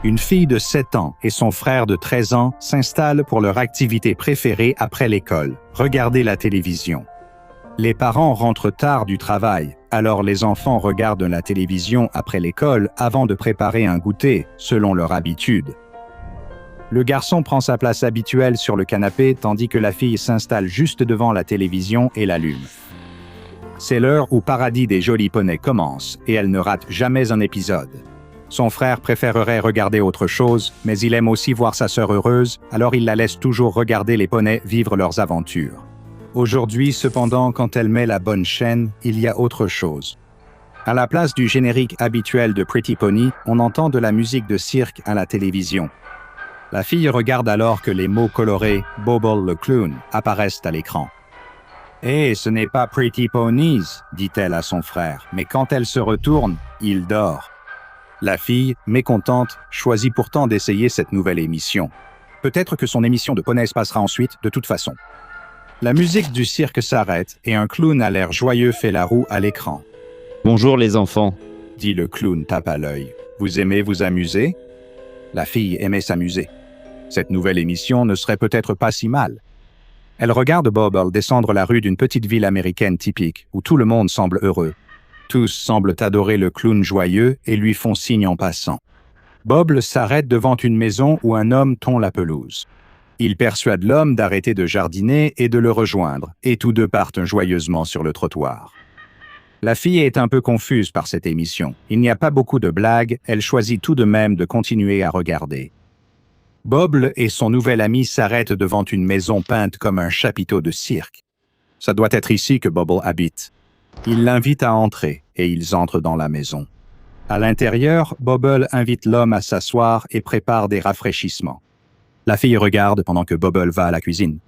Une fille de 7 ans et son frère de 13 ans s'installent pour leur activité préférée après l'école, regarder la télévision. Les parents rentrent tard du travail, alors les enfants regardent la télévision après l'école avant de préparer un goûter, selon leur habitude. Le garçon prend sa place habituelle sur le canapé tandis que la fille s'installe juste devant la télévision et l'allume. C'est l'heure où Paradis des jolis poneys commence et elle ne rate jamais un épisode. Son frère préférerait regarder autre chose, mais il aime aussi voir sa sœur heureuse, alors il la laisse toujours regarder les poneys vivre leurs aventures. Aujourd'hui, cependant, quand elle met la bonne chaîne, il y a autre chose. À la place du générique habituel de Pretty Pony, on entend de la musique de cirque à la télévision. La fille regarde alors que les mots colorés « Bobble le clown » apparaissent à l'écran. « Eh, ce n'est pas Pretty Ponies », dit-elle à son frère, mais quand elle se retourne, il dort. La fille, mécontente, choisit pourtant d'essayer cette nouvelle émission. Peut-être que son émission de poney se passera ensuite, de toute façon. La musique du cirque s'arrête et un clown à l'air joyeux fait la roue à l'écran. « Bonjour les enfants », dit le clown tape à l'œil. « Vous aimez vous amuser ?» La fille aimait s'amuser. Cette nouvelle émission ne serait peut-être pas si mal. Elle regarde Bobble descendre la rue d'une petite ville américaine typique, où tout le monde semble heureux. Tous semblent adorer le clown joyeux et lui font signe en passant. Bobble s'arrête devant une maison où un homme tond la pelouse. Il persuade l'homme d'arrêter de jardiner et de le rejoindre, et tous deux partent joyeusement sur le trottoir. La fille est un peu confuse par cette émission. Il n'y a pas beaucoup de blagues, elle choisit tout de même de continuer à regarder. Bobble et son nouvel ami s'arrêtent devant une maison peinte comme un chapiteau de cirque. Ça doit être ici que Bobble habite. Il l'invite à entrer, et ils entrent dans la maison. À l'intérieur, Bobble invite l'homme à s'asseoir et prépare des rafraîchissements. La fille regarde pendant que Bobble va à la cuisine.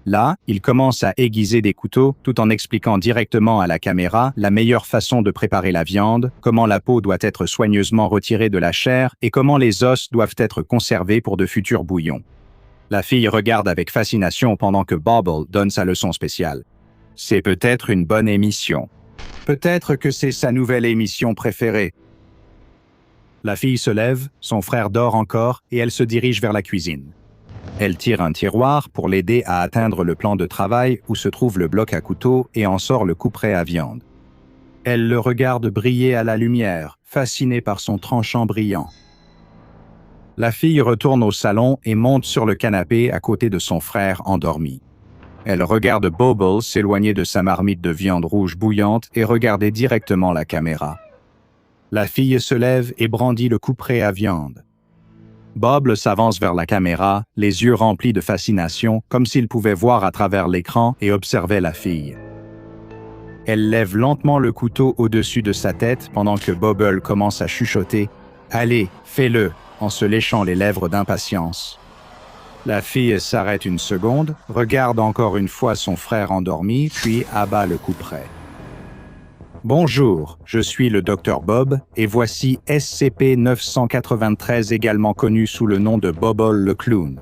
Là, il commence à aiguiser des couteaux tout en expliquant directement à la caméra la meilleure façon de préparer la viande, comment la peau doit être soigneusement retirée de la chair et comment les os doivent être conservés pour de futurs bouillons. La fille regarde avec fascination pendant que Bobble donne sa leçon spéciale. C'est peut-être une bonne émission. Peut-être que c'est sa nouvelle émission préférée. La fille se lève, son frère dort encore et elle se dirige vers la cuisine. Elle tire un tiroir pour l'aider à atteindre le plan de travail où se trouve le bloc à couteau et en sort le couperet à viande. Elle le regarde briller à la lumière, fascinée par son tranchant brillant. La fille retourne au salon et monte sur le canapé à côté de son frère endormi. Elle regarde Bobble s'éloigner de sa marmite de viande rouge bouillante et regarder directement la caméra. La fille se lève et brandit le couperet à viande. Bobble s'avance vers la caméra, les yeux remplis de fascination, comme s'il pouvait voir à travers l'écran et observait la fille. Elle lève lentement le couteau au-dessus de sa tête pendant que Bobble commence à chuchoter « Allez, fais-le » en se léchant les lèvres d'impatience. La fille s'arrête une seconde, regarde encore une fois son frère endormi, puis abat le couperet. « Bonjour, je suis le Dr Bob et voici SCP-993 également connu sous le nom de Bobble le clown.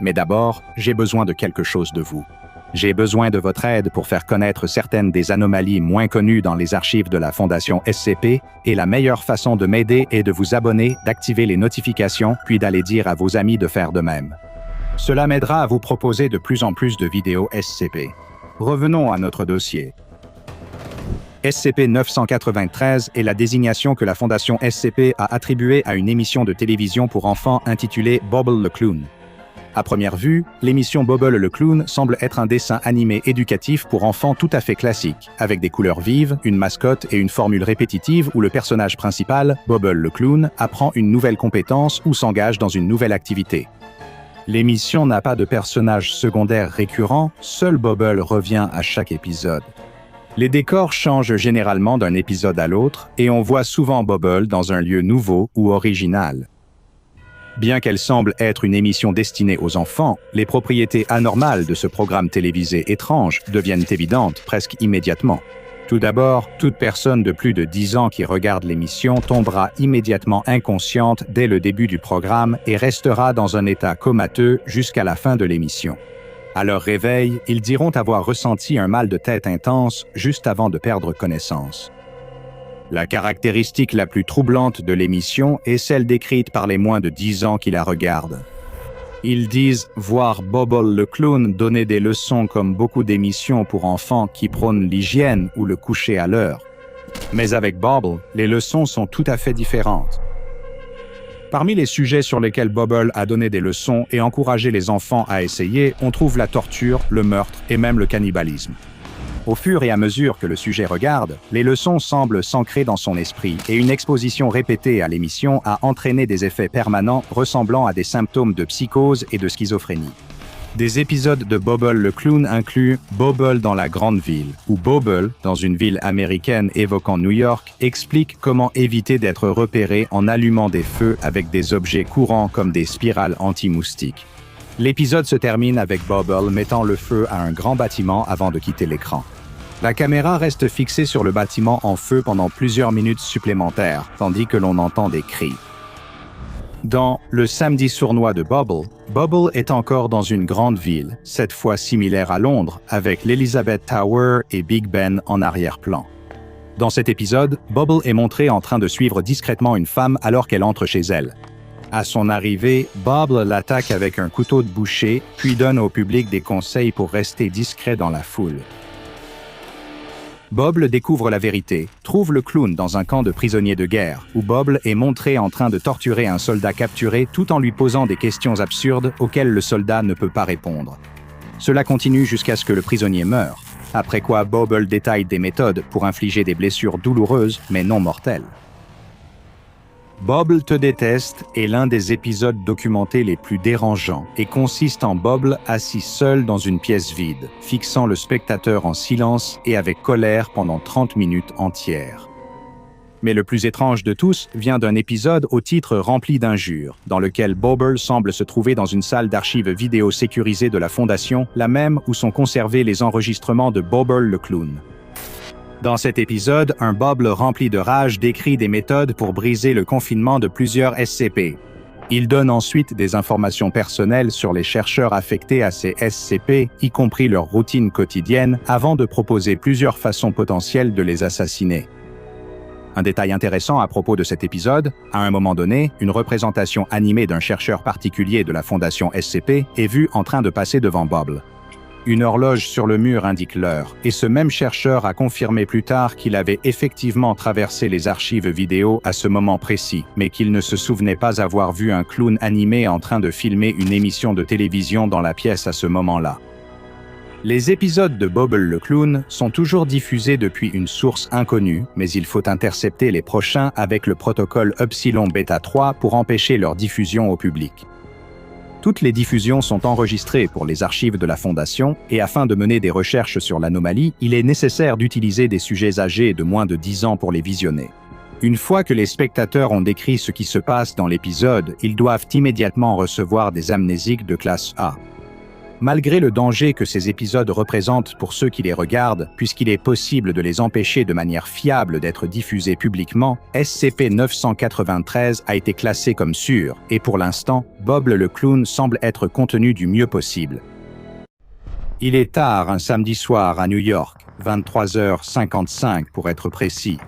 Mais d'abord, j'ai besoin de quelque chose de vous. J'ai besoin de votre aide pour faire connaître certaines des anomalies moins connues dans les archives de la Fondation SCP et la meilleure façon de m'aider est de vous abonner, d'activer les notifications, puis d'aller dire à vos amis de faire de même. Cela m'aidera à vous proposer de plus en plus de vidéos SCP. Revenons à notre dossier. SCP-993 est la désignation que la Fondation SCP a attribuée à une émission de télévision pour enfants intitulée Bobble le clown. À première vue, l'émission Bobble le clown semble être un dessin animé éducatif pour enfants tout à fait classique, avec des couleurs vives, une mascotte et une formule répétitive où le personnage principal, Bobble le clown, apprend une nouvelle compétence ou s'engage dans une nouvelle activité. L'émission n'a pas de personnage secondaire récurrent, seul Bobble revient à chaque épisode. Les décors changent généralement d'un épisode à l'autre et on voit souvent Bobble dans un lieu nouveau ou original. Bien qu'elle semble être une émission destinée aux enfants, les propriétés anormales de ce programme télévisé étrange deviennent évidentes presque immédiatement. Tout d'abord, toute personne de plus de 10 ans qui regarde l'émission tombera immédiatement inconsciente dès le début du programme et restera dans un état comateux jusqu'à la fin de l'émission. À leur réveil, ils diront avoir ressenti un mal de tête intense juste avant de perdre connaissance. La caractéristique la plus troublante de l'émission est celle décrite par les moins de 10 ans qui la regardent. Ils disent voir Bobble le clown donner des leçons comme beaucoup d'émissions pour enfants qui prônent l'hygiène ou le coucher à l'heure. Mais avec Bobble, les leçons sont tout à fait différentes. Parmi les sujets sur lesquels Bobble a donné des leçons et encouragé les enfants à essayer, on trouve la torture, le meurtre et même le cannibalisme. Au fur et à mesure que le sujet regarde, les leçons semblent s'ancrer dans son esprit et une exposition répétée à l'émission a entraîné des effets permanents ressemblant à des symptômes de psychose et de schizophrénie. Des épisodes de Bobble le clown incluent Bobble dans la grande ville, où Bobble, dans une ville américaine évoquant New York, explique comment éviter d'être repéré en allumant des feux avec des objets courants comme des spirales anti-moustiques. L'épisode se termine avec Bobble mettant le feu à un grand bâtiment avant de quitter l'écran. La caméra reste fixée sur le bâtiment en feu pendant plusieurs minutes supplémentaires, tandis que l'on entend des cris. Dans Le Samedi sournois de Bobble, Bobble est encore dans une grande ville, cette fois similaire à Londres, avec l'Elizabeth Tower et Big Ben en arrière-plan. Dans cet épisode, Bobble est montré en train de suivre discrètement une femme alors qu'elle entre chez elle. À son arrivée, Bobble l'attaque avec un couteau de boucher, puis donne au public des conseils pour rester discret dans la foule. Bobble découvre la vérité, trouve le clown dans un camp de prisonniers de guerre, où Bobble est montré en train de torturer un soldat capturé tout en lui posant des questions absurdes auxquelles le soldat ne peut pas répondre. Cela continue jusqu'à ce que le prisonnier meure, après quoi Bobble détaille des méthodes pour infliger des blessures douloureuses mais non mortelles. Bobble te déteste est l'un des épisodes documentés les plus dérangeants et consiste en Bobble assis seul dans une pièce vide, fixant le spectateur en silence et avec colère pendant 30 minutes entières. Mais le plus étrange de tous vient d'un épisode au titre rempli d'injures, dans lequel Bobble semble se trouver dans une salle d'archives vidéo sécurisée de la Fondation, la même où sont conservés les enregistrements de Bobble le clown. Dans cet épisode, un Bobble rempli de rage décrit des méthodes pour briser le confinement de plusieurs SCP. Il donne ensuite des informations personnelles sur les chercheurs affectés à ces SCP, y compris leur routine quotidienne, avant de proposer plusieurs façons potentielles de les assassiner. Un détail intéressant à propos de cet épisode, à un moment donné, une représentation animée d'un chercheur particulier de la Fondation SCP est vue en train de passer devant Bobble. Une horloge sur le mur indique l'heure, et ce même chercheur a confirmé plus tard qu'il avait effectivement traversé les archives vidéo à ce moment précis, mais qu'il ne se souvenait pas avoir vu un clown animé en train de filmer une émission de télévision dans la pièce à ce moment-là. Les épisodes de Bobble le clown sont toujours diffusés depuis une source inconnue, mais il faut intercepter les prochains avec le protocole Upsilon Beta 3 pour empêcher leur diffusion au public. Toutes les diffusions sont enregistrées pour les archives de la Fondation et afin de mener des recherches sur l'anomalie, il est nécessaire d'utiliser des sujets âgés de moins de 10 ans pour les visionner. Une fois que les spectateurs ont décrit ce qui se passe dans l'épisode, ils doivent immédiatement recevoir des amnésiques de classe A. Malgré le danger que ces épisodes représentent pour ceux qui les regardent, puisqu'il est possible de les empêcher de manière fiable d'être diffusés publiquement, SCP-993 a été classé comme sûr, et pour l'instant, Bobble le clown semble être contenu du mieux possible. Il est tard un samedi soir à New York, 23h55 pour être précis.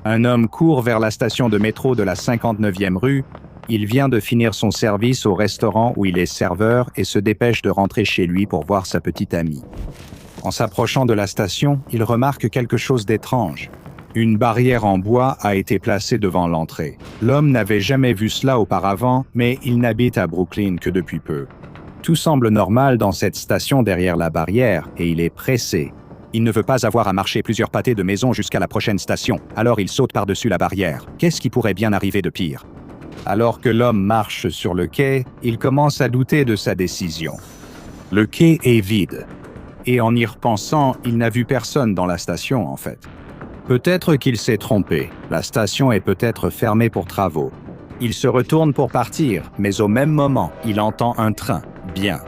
Un homme court vers la station de métro de la 59e rue. Il vient de finir son service au restaurant où il est serveur et se dépêche de rentrer chez lui pour voir sa petite amie. En s'approchant de la station, il remarque quelque chose d'étrange. Une barrière en bois a été placée devant l'entrée. L'homme n'avait jamais vu cela auparavant, mais il n'habite à Brooklyn que depuis peu. Tout semble normal dans cette station derrière la barrière et il est pressé. Il ne veut pas avoir à marcher plusieurs pâtés de maison jusqu'à la prochaine station, alors il saute par-dessus la barrière. Qu'est-ce qui pourrait bien arriver de pire ? Alors que l'homme marche sur le quai, il commence à douter de sa décision. Le quai est vide. Et en y repensant, il n'a vu personne dans la station, en fait. Peut-être qu'il s'est trompé. La station est peut-être fermée pour travaux. Il se retourne pour partir, mais au même moment, il entend un train. Bien.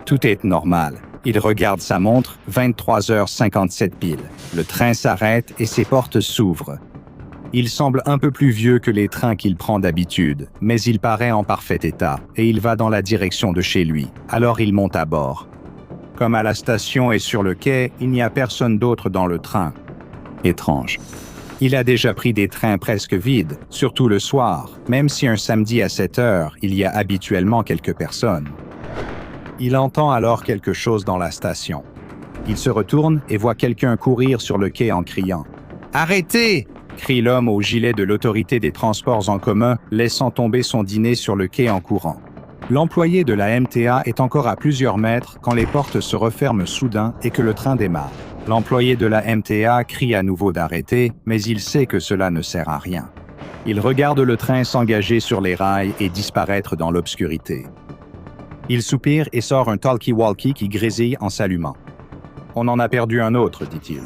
Tout est normal. Il regarde sa montre, 23h57 pile. Le train s'arrête et ses portes s'ouvrent. Il semble un peu plus vieux que les trains qu'il prend d'habitude, mais il paraît en parfait état, et il va dans la direction de chez lui. Alors il monte à bord. Comme à la station et sur le quai, il n'y a personne d'autre dans le train. Étrange. Il a déjà pris des trains presque vides, surtout le soir, même si un samedi à 7 heures, il y a habituellement quelques personnes. Il entend alors quelque chose dans la station. Il se retourne et voit quelqu'un courir sur le quai en criant « Arrêtez !» crie l'homme au gilet de l'autorité des transports en commun, laissant tomber son dîner sur le quai en courant. L'employé de la MTA est encore à plusieurs mètres quand les portes se referment soudain et que le train démarre. L'employé de la MTA crie à nouveau d'arrêter, mais il sait que cela ne sert à rien. Il regarde le train s'engager sur les rails et disparaître dans l'obscurité. Il soupire et sort un talkie-walkie qui grésille en s'allumant. « On en a perdu un autre, dit-il.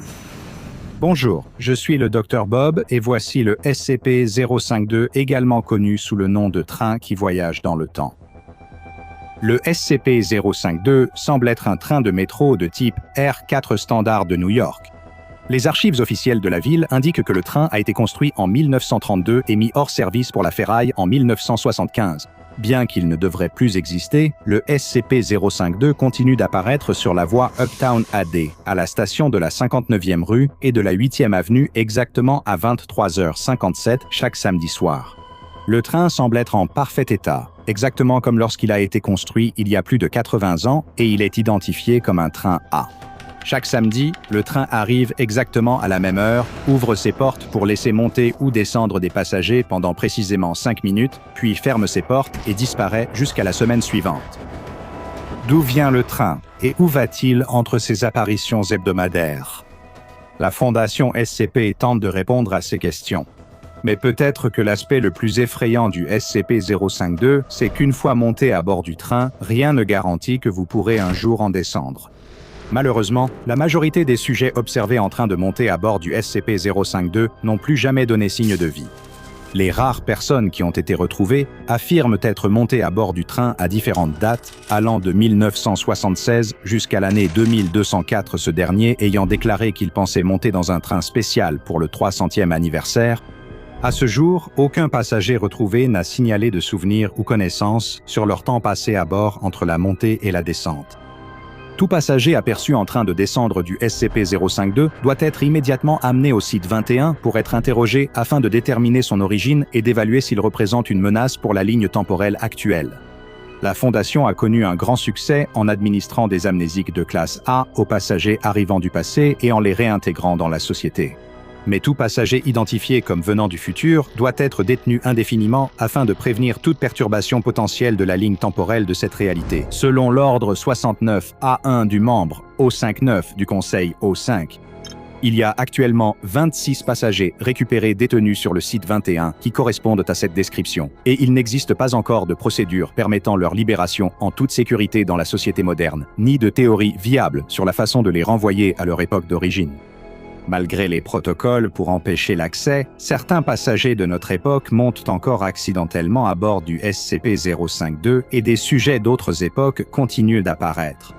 « Bonjour, je suis le Dr Bob et voici le SCP-052, également connu sous le nom de train qui voyage dans le temps. » Le SCP-052 semble être un train de métro de type R4 standard de New York. Les archives officielles de la ville indiquent que le train a été construit en 1932 et mis hors service pour la ferraille en 1975. Bien qu'il ne devrait plus exister, le SCP-052 continue d'apparaître sur la voie Uptown AD, à la station de la 59e rue et de la 8e avenue exactement à 23h57 chaque samedi soir. Le train semble être en parfait état, exactement comme lorsqu'il a été construit il y a plus de 80 ans et il est identifié comme un train A. Chaque samedi, le train arrive exactement à la même heure, ouvre ses portes pour laisser monter ou descendre des passagers pendant précisément 5 minutes, puis ferme ses portes et disparaît jusqu'à la semaine suivante. D'où vient le train et où va-t-il entre ces apparitions hebdomadaires? La Fondation SCP tente de répondre à ces questions. Mais peut-être que l'aspect le plus effrayant du SCP-052, c'est qu'une fois monté à bord du train, rien ne garantit que vous pourrez un jour en descendre. Malheureusement, la majorité des sujets observés en train de monter à bord du SCP-052 n'ont plus jamais donné signe de vie. Les rares personnes qui ont été retrouvées affirment être montées à bord du train à différentes dates, allant de 1976 jusqu'à l'année 2204, ce dernier ayant déclaré qu'il pensait monter dans un train spécial pour le 300e anniversaire. À ce jour, aucun passager retrouvé n'a signalé de souvenirs ou connaissances sur leur temps passé à bord entre la montée et la descente. Tout passager aperçu en train de descendre du SCP-052 doit être immédiatement amené au site 21 pour être interrogé afin de déterminer son origine et d'évaluer s'il représente une menace pour la ligne temporelle actuelle. La Fondation a connu un grand succès en administrant des amnésiques de classe A aux passagers arrivant du passé et en les réintégrant dans la société. Mais tout passager identifié comme venant du futur doit être détenu indéfiniment afin de prévenir toute perturbation potentielle de la ligne temporelle de cette réalité. Selon l'ordre 69A1 du membre O59 du Conseil O5, il y a actuellement 26 passagers récupérés détenus sur le site 21 qui correspondent à cette description, et il n'existe pas encore de procédure permettant leur libération en toute sécurité dans la société moderne, ni de théorie viable sur la façon de les renvoyer à leur époque d'origine. Malgré les protocoles pour empêcher l'accès, certains passagers de notre époque montent encore accidentellement à bord du SCP-052 et des sujets d'autres époques continuent d'apparaître.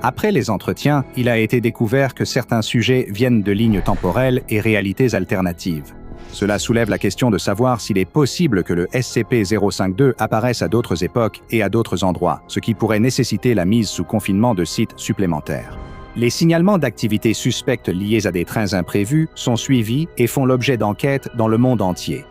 Après les entretiens, il a été découvert que certains sujets viennent de lignes temporelles et réalités alternatives. Cela soulève la question de savoir s'il est possible que le SCP-052 apparaisse à d'autres époques et à d'autres endroits, ce qui pourrait nécessiter la mise sous confinement de sites supplémentaires. Les signalements d'activités suspectes liées à des trains imprévus sont suivis et font l'objet d'enquêtes dans le monde entier.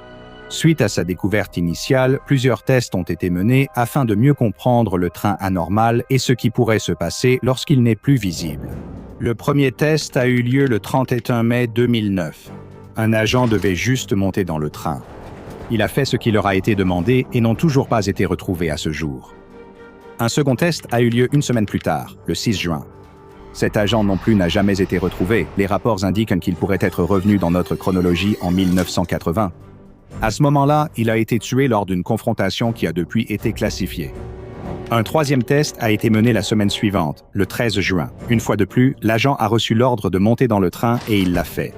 Suite à sa découverte initiale, plusieurs tests ont été menés afin de mieux comprendre le train anormal et ce qui pourrait se passer lorsqu'il n'est plus visible. Le premier test a eu lieu le 31 mai 2009. Un agent devait juste monter dans le train. Il a fait ce qui leur a été demandé et n'ont toujours pas été retrouvés à ce jour. Un second test a eu lieu une semaine plus tard, le 6 juin. Cet agent non plus n'a jamais été retrouvé. Les rapports indiquent qu'il pourrait être revenu dans notre chronologie en 1980. À ce moment-là, il a été tué lors d'une confrontation qui a depuis été classifiée. Un troisième test a été mené la semaine suivante, le 13 juin. Une fois de plus, l'agent a reçu l'ordre de monter dans le train et il l'a fait.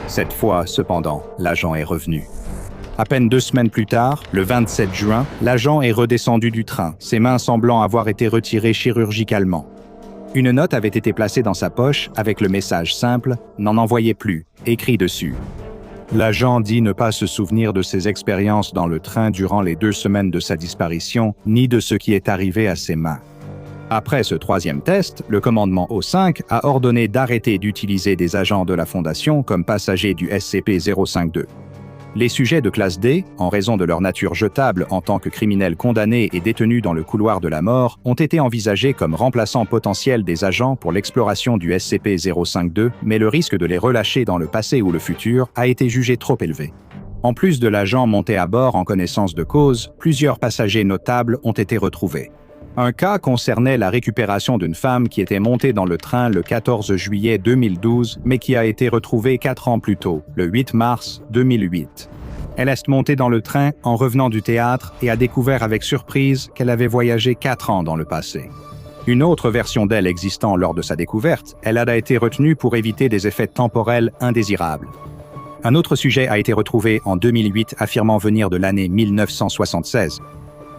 Cette fois, cependant, l'agent est revenu. À peine 2 semaines plus tard, le 27 juin, l'agent est redescendu du train, ses mains semblant avoir été retirées chirurgicalement. Une note avait été placée dans sa poche avec le message simple « N'en envoyez plus », écrit dessus. L'agent dit ne pas se souvenir de ses expériences dans le train durant les 2 semaines de sa disparition, ni de ce qui est arrivé à ses mains. Après ce troisième test, le commandement O5 a ordonné d'arrêter d'utiliser des agents de la Fondation comme passagers du SCP-052. Les sujets de classe D, en raison de leur nature jetable en tant que criminels condamnés et détenus dans le couloir de la mort, ont été envisagés comme remplaçants potentiels des agents pour l'exploration du SCP-052, mais le risque de les relâcher dans le passé ou le futur a été jugé trop élevé. En plus de l'agent monté à bord en connaissance de cause, plusieurs passagers notables ont été retrouvés. Un cas concernait la récupération d'une femme qui était montée dans le train le 14 juillet 2012, mais qui a été retrouvée 4 ans plus tôt, le 8 mars 2008. Elle est montée dans le train en revenant du théâtre et a découvert avec surprise qu'elle avait voyagé 4 ans dans le passé. Une autre version d'elle existant lors de sa découverte, elle a été retenue pour éviter des effets temporels indésirables. Un autre sujet a été retrouvé en 2008 affirmant venir de l'année 1976.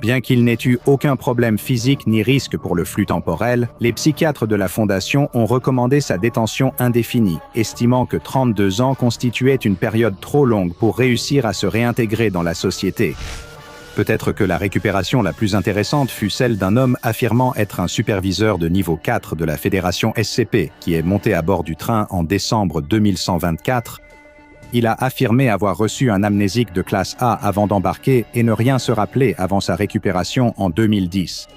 Bien qu'il n'ait eu aucun problème physique ni risque pour le flux temporel, les psychiatres de la Fondation ont recommandé sa détention indéfinie, estimant que 32 ans constituait une période trop longue pour réussir à se réintégrer dans la société. Peut-être que la récupération la plus intéressante fut celle d'un homme affirmant être un superviseur de niveau 4 de la Fédération SCP, qui est monté à bord du train en décembre 2124. Il a affirmé avoir reçu un amnésique de classe A avant d'embarquer et ne rien se rappeler avant sa récupération en 2010.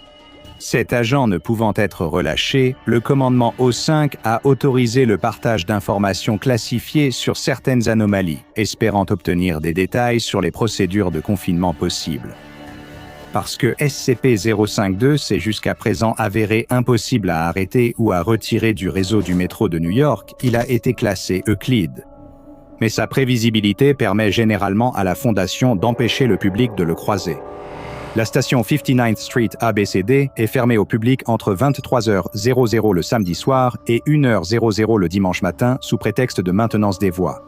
Cet agent ne pouvant être relâché, le commandement O5 a autorisé le partage d'informations classifiées sur certaines anomalies, espérant obtenir des détails sur les procédures de confinement possibles. Parce que SCP-052 s'est jusqu'à présent avéré impossible à arrêter ou à retirer du réseau du métro de New York, il a été classé Euclide. Mais sa prévisibilité permet généralement à la Fondation d'empêcher le public de le croiser. La station 59th Street ABCD est fermée au public entre 23h00 le samedi soir et 1h00 le dimanche matin sous prétexte de maintenance des voies.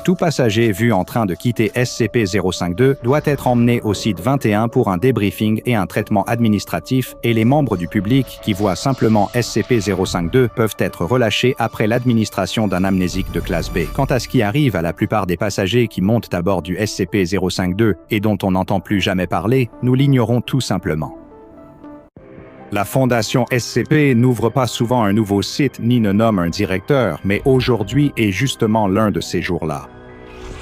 Tout passager vu en train de quitter SCP-052 doit être emmené au site 21 pour un débriefing et un traitement administratif et les membres du public qui voient simplement SCP-052 peuvent être relâchés après l'administration d'un amnésique de classe B. Quant à ce qui arrive à la plupart des passagers qui montent à bord du SCP-052 et dont on n'entend plus jamais parler, nous l'ignorons tout simplement. La Fondation SCP n'ouvre pas souvent un nouveau site ni ne nomme un directeur, mais aujourd'hui est justement l'un de ces jours-là.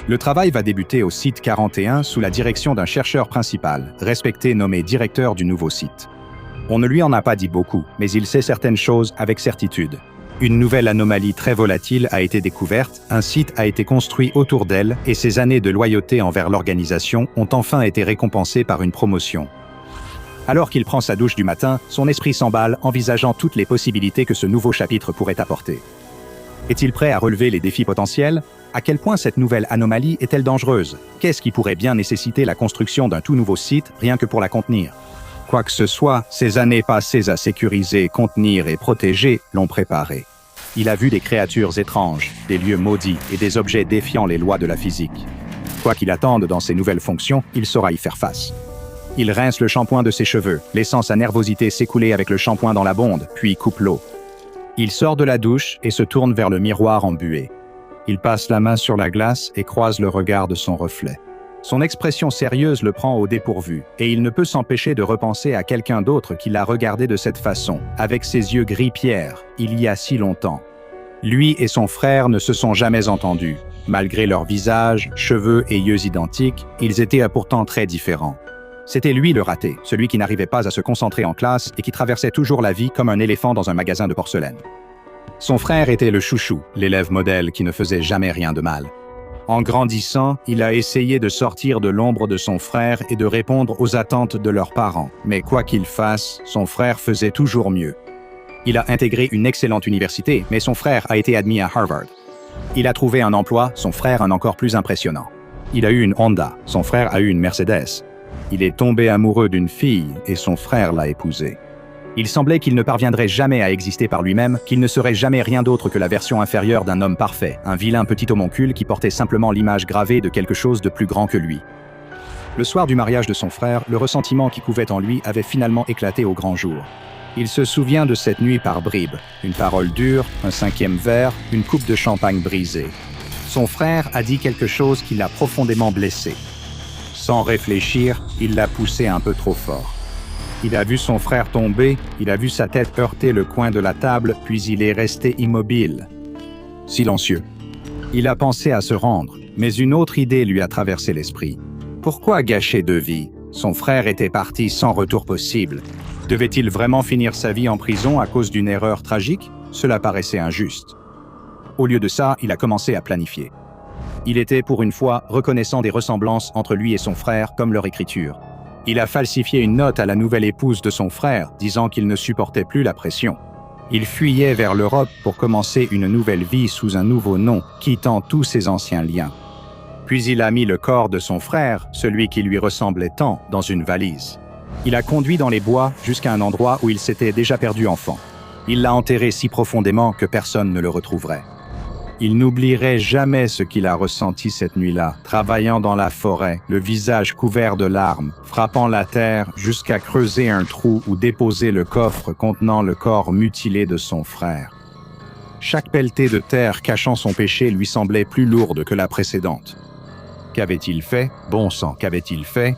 Le travail va débuter au site 41 sous la direction d'un chercheur principal, respecté nommé directeur du nouveau site. On ne lui en a pas dit beaucoup, mais il sait certaines choses avec certitude. Une nouvelle anomalie très volatile a été découverte, un site a été construit autour d'elle et ses années de loyauté envers l'organisation ont enfin été récompensées par une promotion. Alors qu'il prend sa douche du matin, son esprit s'emballe, envisageant toutes les possibilités que ce nouveau chapitre pourrait apporter. Est-il prêt à relever les défis potentiels? À quel point cette nouvelle anomalie est-elle dangereuse? Qu'est-ce qui pourrait bien nécessiter la construction d'un tout nouveau site, rien que pour la contenir? Quoi que ce soit, ces années passées à sécuriser, contenir et protéger l'ont préparé. Il a vu des créatures étranges, des lieux maudits et des objets défiant les lois de la physique. Quoi qu'il attende dans ses nouvelles fonctions, il saura y faire face. Il rince le shampoing de ses cheveux, laissant sa nervosité s'écouler avec le shampoing dans la bonde, puis coupe l'eau. Il sort de la douche et se tourne vers le miroir embué. Il passe la main sur la glace et croise le regard de son reflet. Son expression sérieuse le prend au dépourvu, et il ne peut s'empêcher de repenser à quelqu'un d'autre qui l'a regardé de cette façon, avec ses yeux gris-pierre, il y a si longtemps. Lui et son frère ne se sont jamais entendus. Malgré leurs visages, cheveux et yeux identiques, ils étaient pourtant très différents. C'était lui le raté, celui qui n'arrivait pas à se concentrer en classe et qui traversait toujours la vie comme un éléphant dans un magasin de porcelaine. Son frère était le chouchou, l'élève modèle qui ne faisait jamais rien de mal. En grandissant, il a essayé de sortir de l'ombre de son frère et de répondre aux attentes de leurs parents. Mais quoi qu'il fasse, son frère faisait toujours mieux. Il a intégré une excellente université, mais son frère a été admis à Harvard. Il a trouvé un emploi, son frère un encore plus impressionnant. Il a eu une Honda, son frère a eu une Mercedes. Il est tombé amoureux d'une fille et son frère l'a épousée. Il semblait qu'il ne parviendrait jamais à exister par lui-même, qu'il ne serait jamais rien d'autre que la version inférieure d'un homme parfait, un vilain petit homoncule qui portait simplement l'image gravée de quelque chose de plus grand que lui. Le soir du mariage de son frère, le ressentiment qui couvait en lui avait finalement éclaté au grand jour. Il se souvient de cette nuit par bribes, une parole dure, un 5e verre, une coupe de champagne brisée. Son frère a dit quelque chose qui l'a profondément blessé. Sans réfléchir, il l'a poussé un peu trop fort. Il a vu son frère tomber, il a vu sa tête heurter le coin de la table, puis il est resté immobile, silencieux. Il a pensé à se rendre, mais une autre idée lui a traversé l'esprit. Pourquoi gâcher 2 vies? Son frère était parti sans retour possible. Devait-il vraiment finir sa vie en prison à cause d'une erreur tragique? Cela paraissait injuste. Au lieu de ça, il a commencé à planifier. Il était, pour une fois, reconnaissant des ressemblances entre lui et son frère, comme leur écriture. Il a falsifié une note à la nouvelle épouse de son frère, disant qu'il ne supportait plus la pression. Il fuyait vers l'Europe pour commencer une nouvelle vie sous un nouveau nom, quittant tous ses anciens liens. Puis il a mis le corps de son frère, celui qui lui ressemblait tant, dans une valise. Il a conduit dans les bois jusqu'à un endroit où il s'était déjà perdu enfant. Il l'a enterré si profondément que personne ne le retrouverait. Il n'oublierait jamais ce qu'il a ressenti cette nuit-là, travaillant dans la forêt, le visage couvert de larmes, frappant la terre jusqu'à creuser un trou où déposer le coffre contenant le corps mutilé de son frère. Chaque pelletée de terre cachant son péché lui semblait plus lourde que la précédente. Qu'avait-il fait? Bon sang, qu'avait-il fait?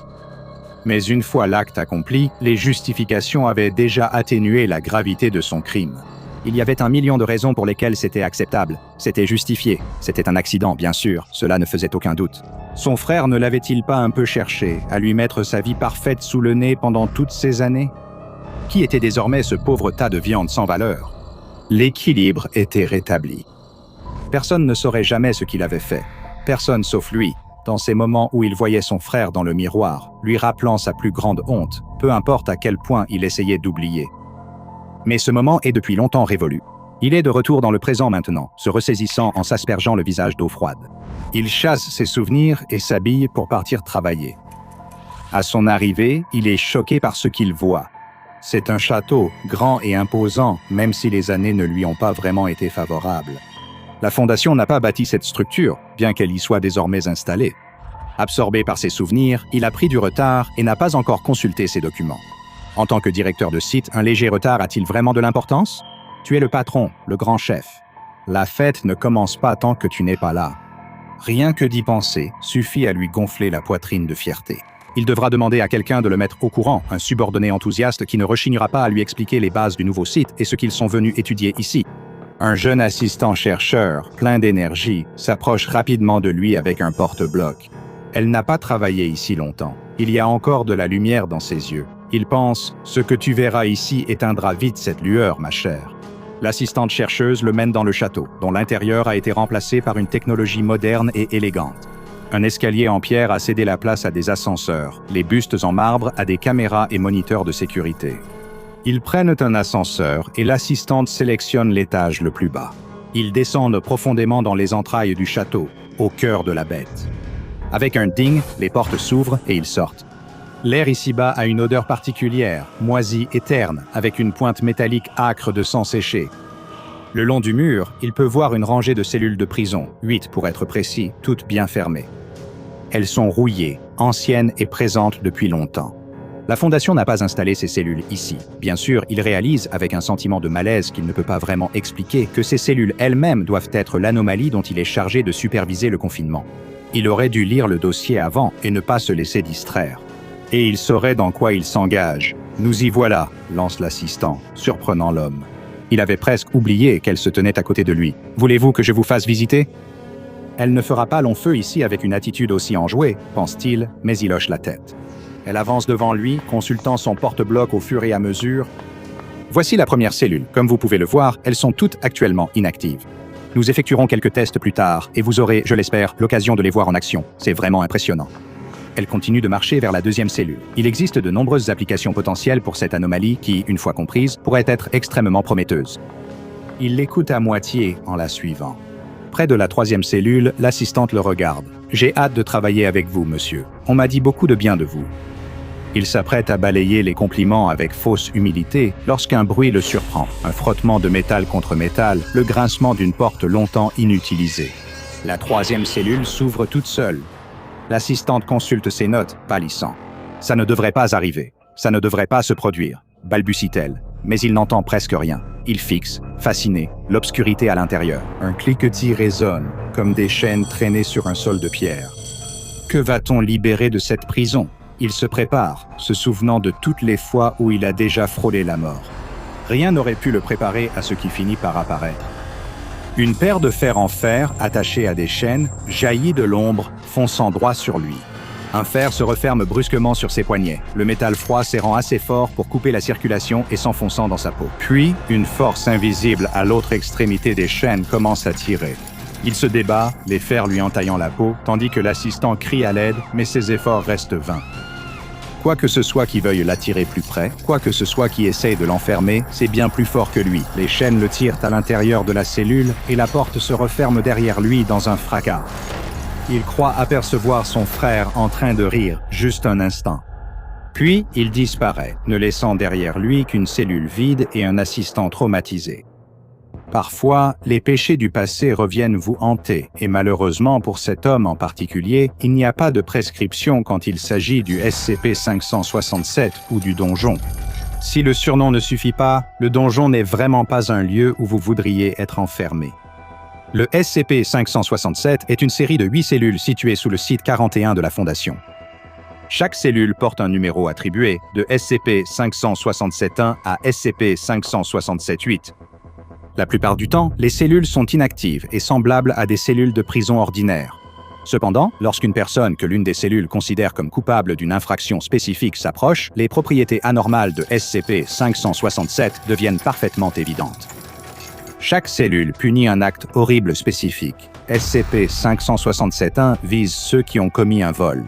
Mais une fois l'acte accompli, les justifications avaient déjà atténué la gravité de son crime. Il y avait 1 million de raisons pour lesquelles c'était acceptable. C'était justifié. C'était un accident, bien sûr. Cela ne faisait aucun doute. Son frère ne l'avait-il pas un peu cherché, à lui mettre sa vie parfaite sous le nez pendant toutes ces années? Qui était désormais ce pauvre tas de viande sans valeur? L'équilibre était rétabli. Personne ne saurait jamais ce qu'il avait fait. Personne sauf lui, dans ces moments où il voyait son frère dans le miroir, lui rappelant sa plus grande honte, peu importe à quel point il essayait d'oublier. Mais ce moment est depuis longtemps révolu. Il est de retour dans le présent maintenant, se ressaisissant en s'aspergeant le visage d'eau froide. Il chasse ses souvenirs et s'habille pour partir travailler. À son arrivée, il est choqué par ce qu'il voit. C'est un château, grand et imposant, même si les années ne lui ont pas vraiment été favorables. La Fondation n'a pas bâti cette structure, bien qu'elle y soit désormais installée. Absorbé par ses souvenirs, il a pris du retard et n'a pas encore consulté ses documents. En tant que directeur de site, un léger retard a-t-il vraiment de l'importance? Tu es le patron, le grand chef. La fête ne commence pas tant que tu n'es pas là. Rien que d'y penser suffit à lui gonfler la poitrine de fierté. Il devra demander à quelqu'un de le mettre au courant, un subordonné enthousiaste qui ne rechignera pas à lui expliquer les bases du nouveau site et ce qu'ils sont venus étudier ici. Un jeune assistant-chercheur, plein d'énergie, s'approche rapidement de lui avec un porte-bloc. Elle n'a pas travaillé ici longtemps. Il y a encore de la lumière dans ses yeux. Il pense « Ce que tu verras ici éteindra vite cette lueur, ma chère ». L'assistante chercheuse le mène dans le château, dont l'intérieur a été remplacé par une technologie moderne et élégante. Un escalier en pierre a cédé la place à des ascenseurs, les bustes en marbre à des caméras et moniteurs de sécurité. Ils prennent un ascenseur et l'assistante sélectionne l'étage le plus bas. Ils descendent profondément dans les entrailles du château, au cœur de la bête. Avec un ding, les portes s'ouvrent et ils sortent. L'air ici-bas a une odeur particulière, moisie et terne, avec une pointe métallique âcre de sang séché. Le long du mur, il peut voir une rangée de cellules de prison, 8 pour être précis, toutes bien fermées. Elles sont rouillées, anciennes et présentes depuis longtemps. La Fondation n'a pas installé ces cellules ici. Bien sûr, il réalise, avec un sentiment de malaise qu'il ne peut pas vraiment expliquer, que ces cellules elles-mêmes doivent être l'anomalie dont il est chargé de superviser le confinement. Il aurait dû lire le dossier avant et ne pas se laisser distraire. Et il saurait dans quoi il s'engage. « Nous y voilà », lance l'assistant, surprenant l'homme. Il avait presque oublié qu'elle se tenait à côté de lui. « Voulez-vous que je vous fasse visiter ?» Elle ne fera pas long feu ici avec une attitude aussi enjouée, pense-t-il, mais il hoche la tête. Elle avance devant lui, consultant son porte-bloc au fur et à mesure. Voici la première cellule. Comme vous pouvez le voir, elles sont toutes actuellement inactives. Nous effectuerons quelques tests plus tard et vous aurez, je l'espère, l'occasion de les voir en action. C'est vraiment impressionnant. Elle continue de marcher vers la deuxième cellule. Il existe de nombreuses applications potentielles pour cette anomalie qui, une fois comprise, pourrait être extrêmement prometteuse. Il l'écoute à moitié en la suivant. Près de la troisième cellule, l'assistante le regarde. « J'ai hâte de travailler avec vous, monsieur. On m'a dit beaucoup de bien de vous. » Il s'apprête à balayer les compliments avec fausse humilité lorsqu'un bruit le surprend. Un frottement de métal contre métal, le grincement d'une porte longtemps inutilisée. La troisième cellule s'ouvre toute seule. L'assistante consulte ses notes, pâlissant. « Ça ne devrait pas arriver. Ça ne devrait pas se produire. » balbutie-t-elle. Mais il n'entend presque rien. Il fixe, fasciné, l'obscurité à l'intérieur. Un cliquetis résonne, comme des chaînes traînées sur un sol de pierre. Que va-t-on libérer de cette prison? il se prépare, se souvenant de toutes les fois où il a déjà frôlé la mort. Rien n'aurait pu le préparer à ce qui finit par apparaître. Une paire de fers en fer, attachés à des chaînes, jaillit de l'ombre, fonçant droit sur lui. Un fer se referme brusquement sur ses poignets, le métal froid serrant assez fort pour couper la circulation et s'enfonçant dans sa peau. Puis, une force invisible à l'autre extrémité des chaînes commence à tirer. Il se débat, les fers lui entaillant la peau, tandis que l'assistant crie à l'aide, mais ses efforts restent vains. Quoi que ce soit qui veuille l'attirer plus près, quoi que ce soit qui essaye de l'enfermer, c'est bien plus fort que lui. Les chaînes le tirent à l'intérieur de la cellule et la porte se referme derrière lui dans un fracas. Il croit apercevoir son frère en train de rire, juste un instant. Puis, il disparaît, ne laissant derrière lui qu'une cellule vide et un assistant traumatisé. Parfois, les péchés du passé reviennent vous hanter, et malheureusement pour cet homme en particulier, il n'y a pas de prescription quand il s'agit du SCP-567 ou du donjon. Si le surnom ne suffit pas, le donjon n'est vraiment pas un lieu où vous voudriez être enfermé. Le SCP-567 est une série de 8 cellules situées sous le site 41 de la Fondation. Chaque cellule porte un numéro attribué, de SCP-567-1 à SCP-567-8. La plupart du temps, les cellules sont inactives et semblables à des cellules de prison ordinaires. Cependant, lorsqu'une personne que l'une des cellules considère comme coupable d'une infraction spécifique s'approche, les propriétés anormales de SCP-567 deviennent parfaitement évidentes. Chaque cellule punit un acte horrible spécifique. SCP-567-1 vise ceux qui ont commis un vol.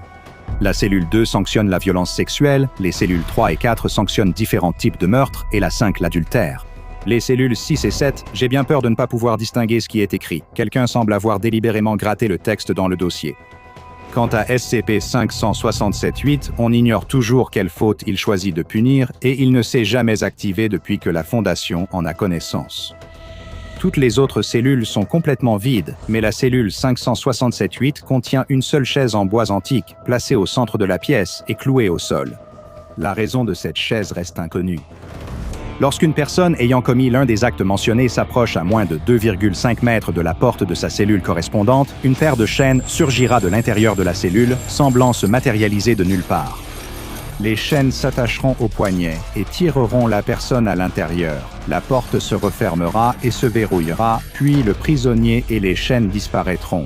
La cellule 2 sanctionne la violence sexuelle, les cellules 3 et 4 sanctionnent différents types de meurtres et la 5 l'adultère. Les cellules 6 et 7, j'ai bien peur de ne pas pouvoir distinguer ce qui est écrit. Quelqu'un semble avoir délibérément gratté le texte dans le dossier. Quant à SCP-567-8, on ignore toujours quelle faute il choisit de punir et il ne s'est jamais activé depuis que la Fondation en a connaissance. Toutes les autres cellules sont complètement vides, mais la cellule 567-8 contient une seule chaise en bois antique, placée au centre de la pièce et clouée au sol. La raison de cette chaise reste inconnue. Lorsqu'une personne ayant commis l'un des actes mentionnés s'approche à moins de 2,5 mètres de la porte de sa cellule correspondante, une paire de chaînes surgira de l'intérieur de la cellule, semblant se matérialiser de nulle part. Les chaînes s'attacheront au poignet et tireront la personne à l'intérieur. La porte se refermera et se verrouillera, puis le prisonnier et les chaînes disparaîtront.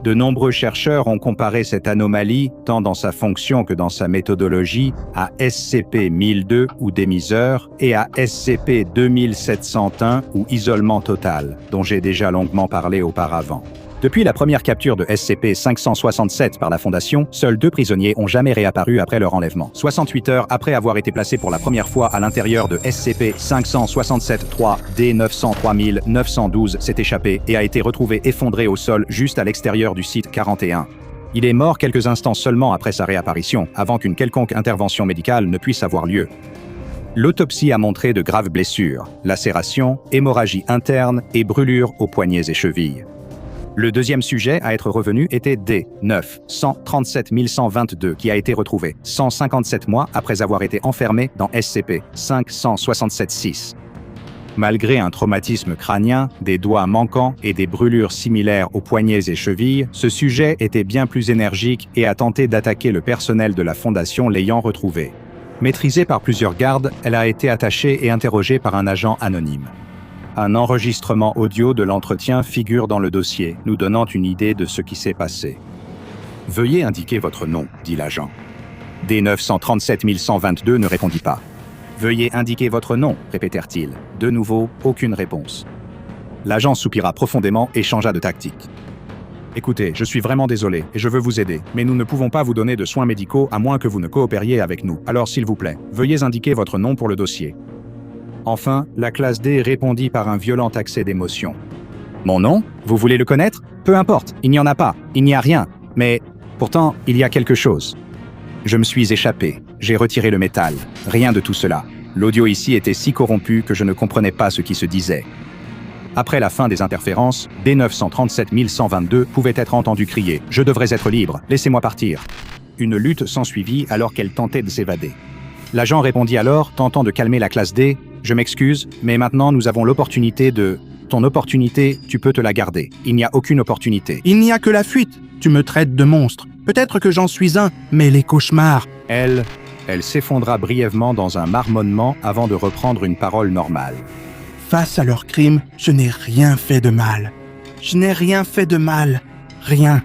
De nombreux chercheurs ont comparé cette anomalie, tant dans sa fonction que dans sa méthodologie, à SCP-1002 ou démiseur et à SCP-2701 ou isolement total, dont j'ai déjà longuement parlé auparavant. Depuis la première capture de SCP-567 par la Fondation, seuls 2 prisonniers ont jamais réapparu après leur enlèvement. 68 heures après avoir été placés pour la première fois à l'intérieur de SCP-567-3, D-903-912 s'est échappé et a été retrouvé effondré au sol juste à l'extérieur du site 41. Il est mort quelques instants seulement après sa réapparition, avant qu'une quelconque intervention médicale ne puisse avoir lieu. L'autopsie a montré de graves blessures, lacérations, hémorragie interne et brûlures aux poignets et chevilles. Le deuxième sujet à être revenu était D-9-137-122 qui a été retrouvé 157 mois après avoir été enfermé dans SCP-567-6. Malgré un traumatisme crânien, des doigts manquants et des brûlures similaires aux poignets et chevilles, ce sujet était bien plus énergique et a tenté d'attaquer le personnel de la Fondation l'ayant retrouvé. Maîtrisée par plusieurs gardes, elle a été attachée et interrogée par un agent anonyme. Un enregistrement audio de l'entretien figure dans le dossier, nous donnant une idée de ce qui s'est passé. « Veuillez indiquer votre nom », dit l'agent. D-937-122 ne répondit pas. « Veuillez indiquer votre nom », répétèrent-ils. De nouveau, aucune réponse. L'agent soupira profondément et changea de tactique. « Écoutez, je suis vraiment désolé et je veux vous aider, mais nous ne pouvons pas vous donner de soins médicaux à moins que vous ne coopériez avec nous. Alors s'il vous plaît, veuillez indiquer votre nom pour le dossier. » Enfin, la classe D répondit par un violent accès d'émotion. « Mon nom? Vous voulez le connaître? Peu importe, il n'y en a pas, il n'y a rien. Mais pourtant, il y a quelque chose. Je me suis échappé, j'ai retiré le métal. Rien de tout cela. L'audio ici était si corrompu que je ne comprenais pas ce qui se disait. » Après la fin des interférences, D-937-122 pouvait être entendu crier « Je devrais être libre, laissez-moi partir ». Une lutte s'ensuivit alors qu'elle tentait de s'évader. L'agent répondit alors, tentant de calmer la classe D, « Je m'excuse, mais maintenant nous avons l'opportunité de... » Ton opportunité, tu peux te la garder. Il n'y a aucune opportunité. Il n'y a que la fuite. Tu me traites de monstre. Peut-être que j'en suis un, mais les cauchemars... Elle s'effondra brièvement dans un marmonnement avant de reprendre une parole normale. Face à leurs crimes, je n'ai rien fait de mal. Je n'ai rien fait de mal. Rien.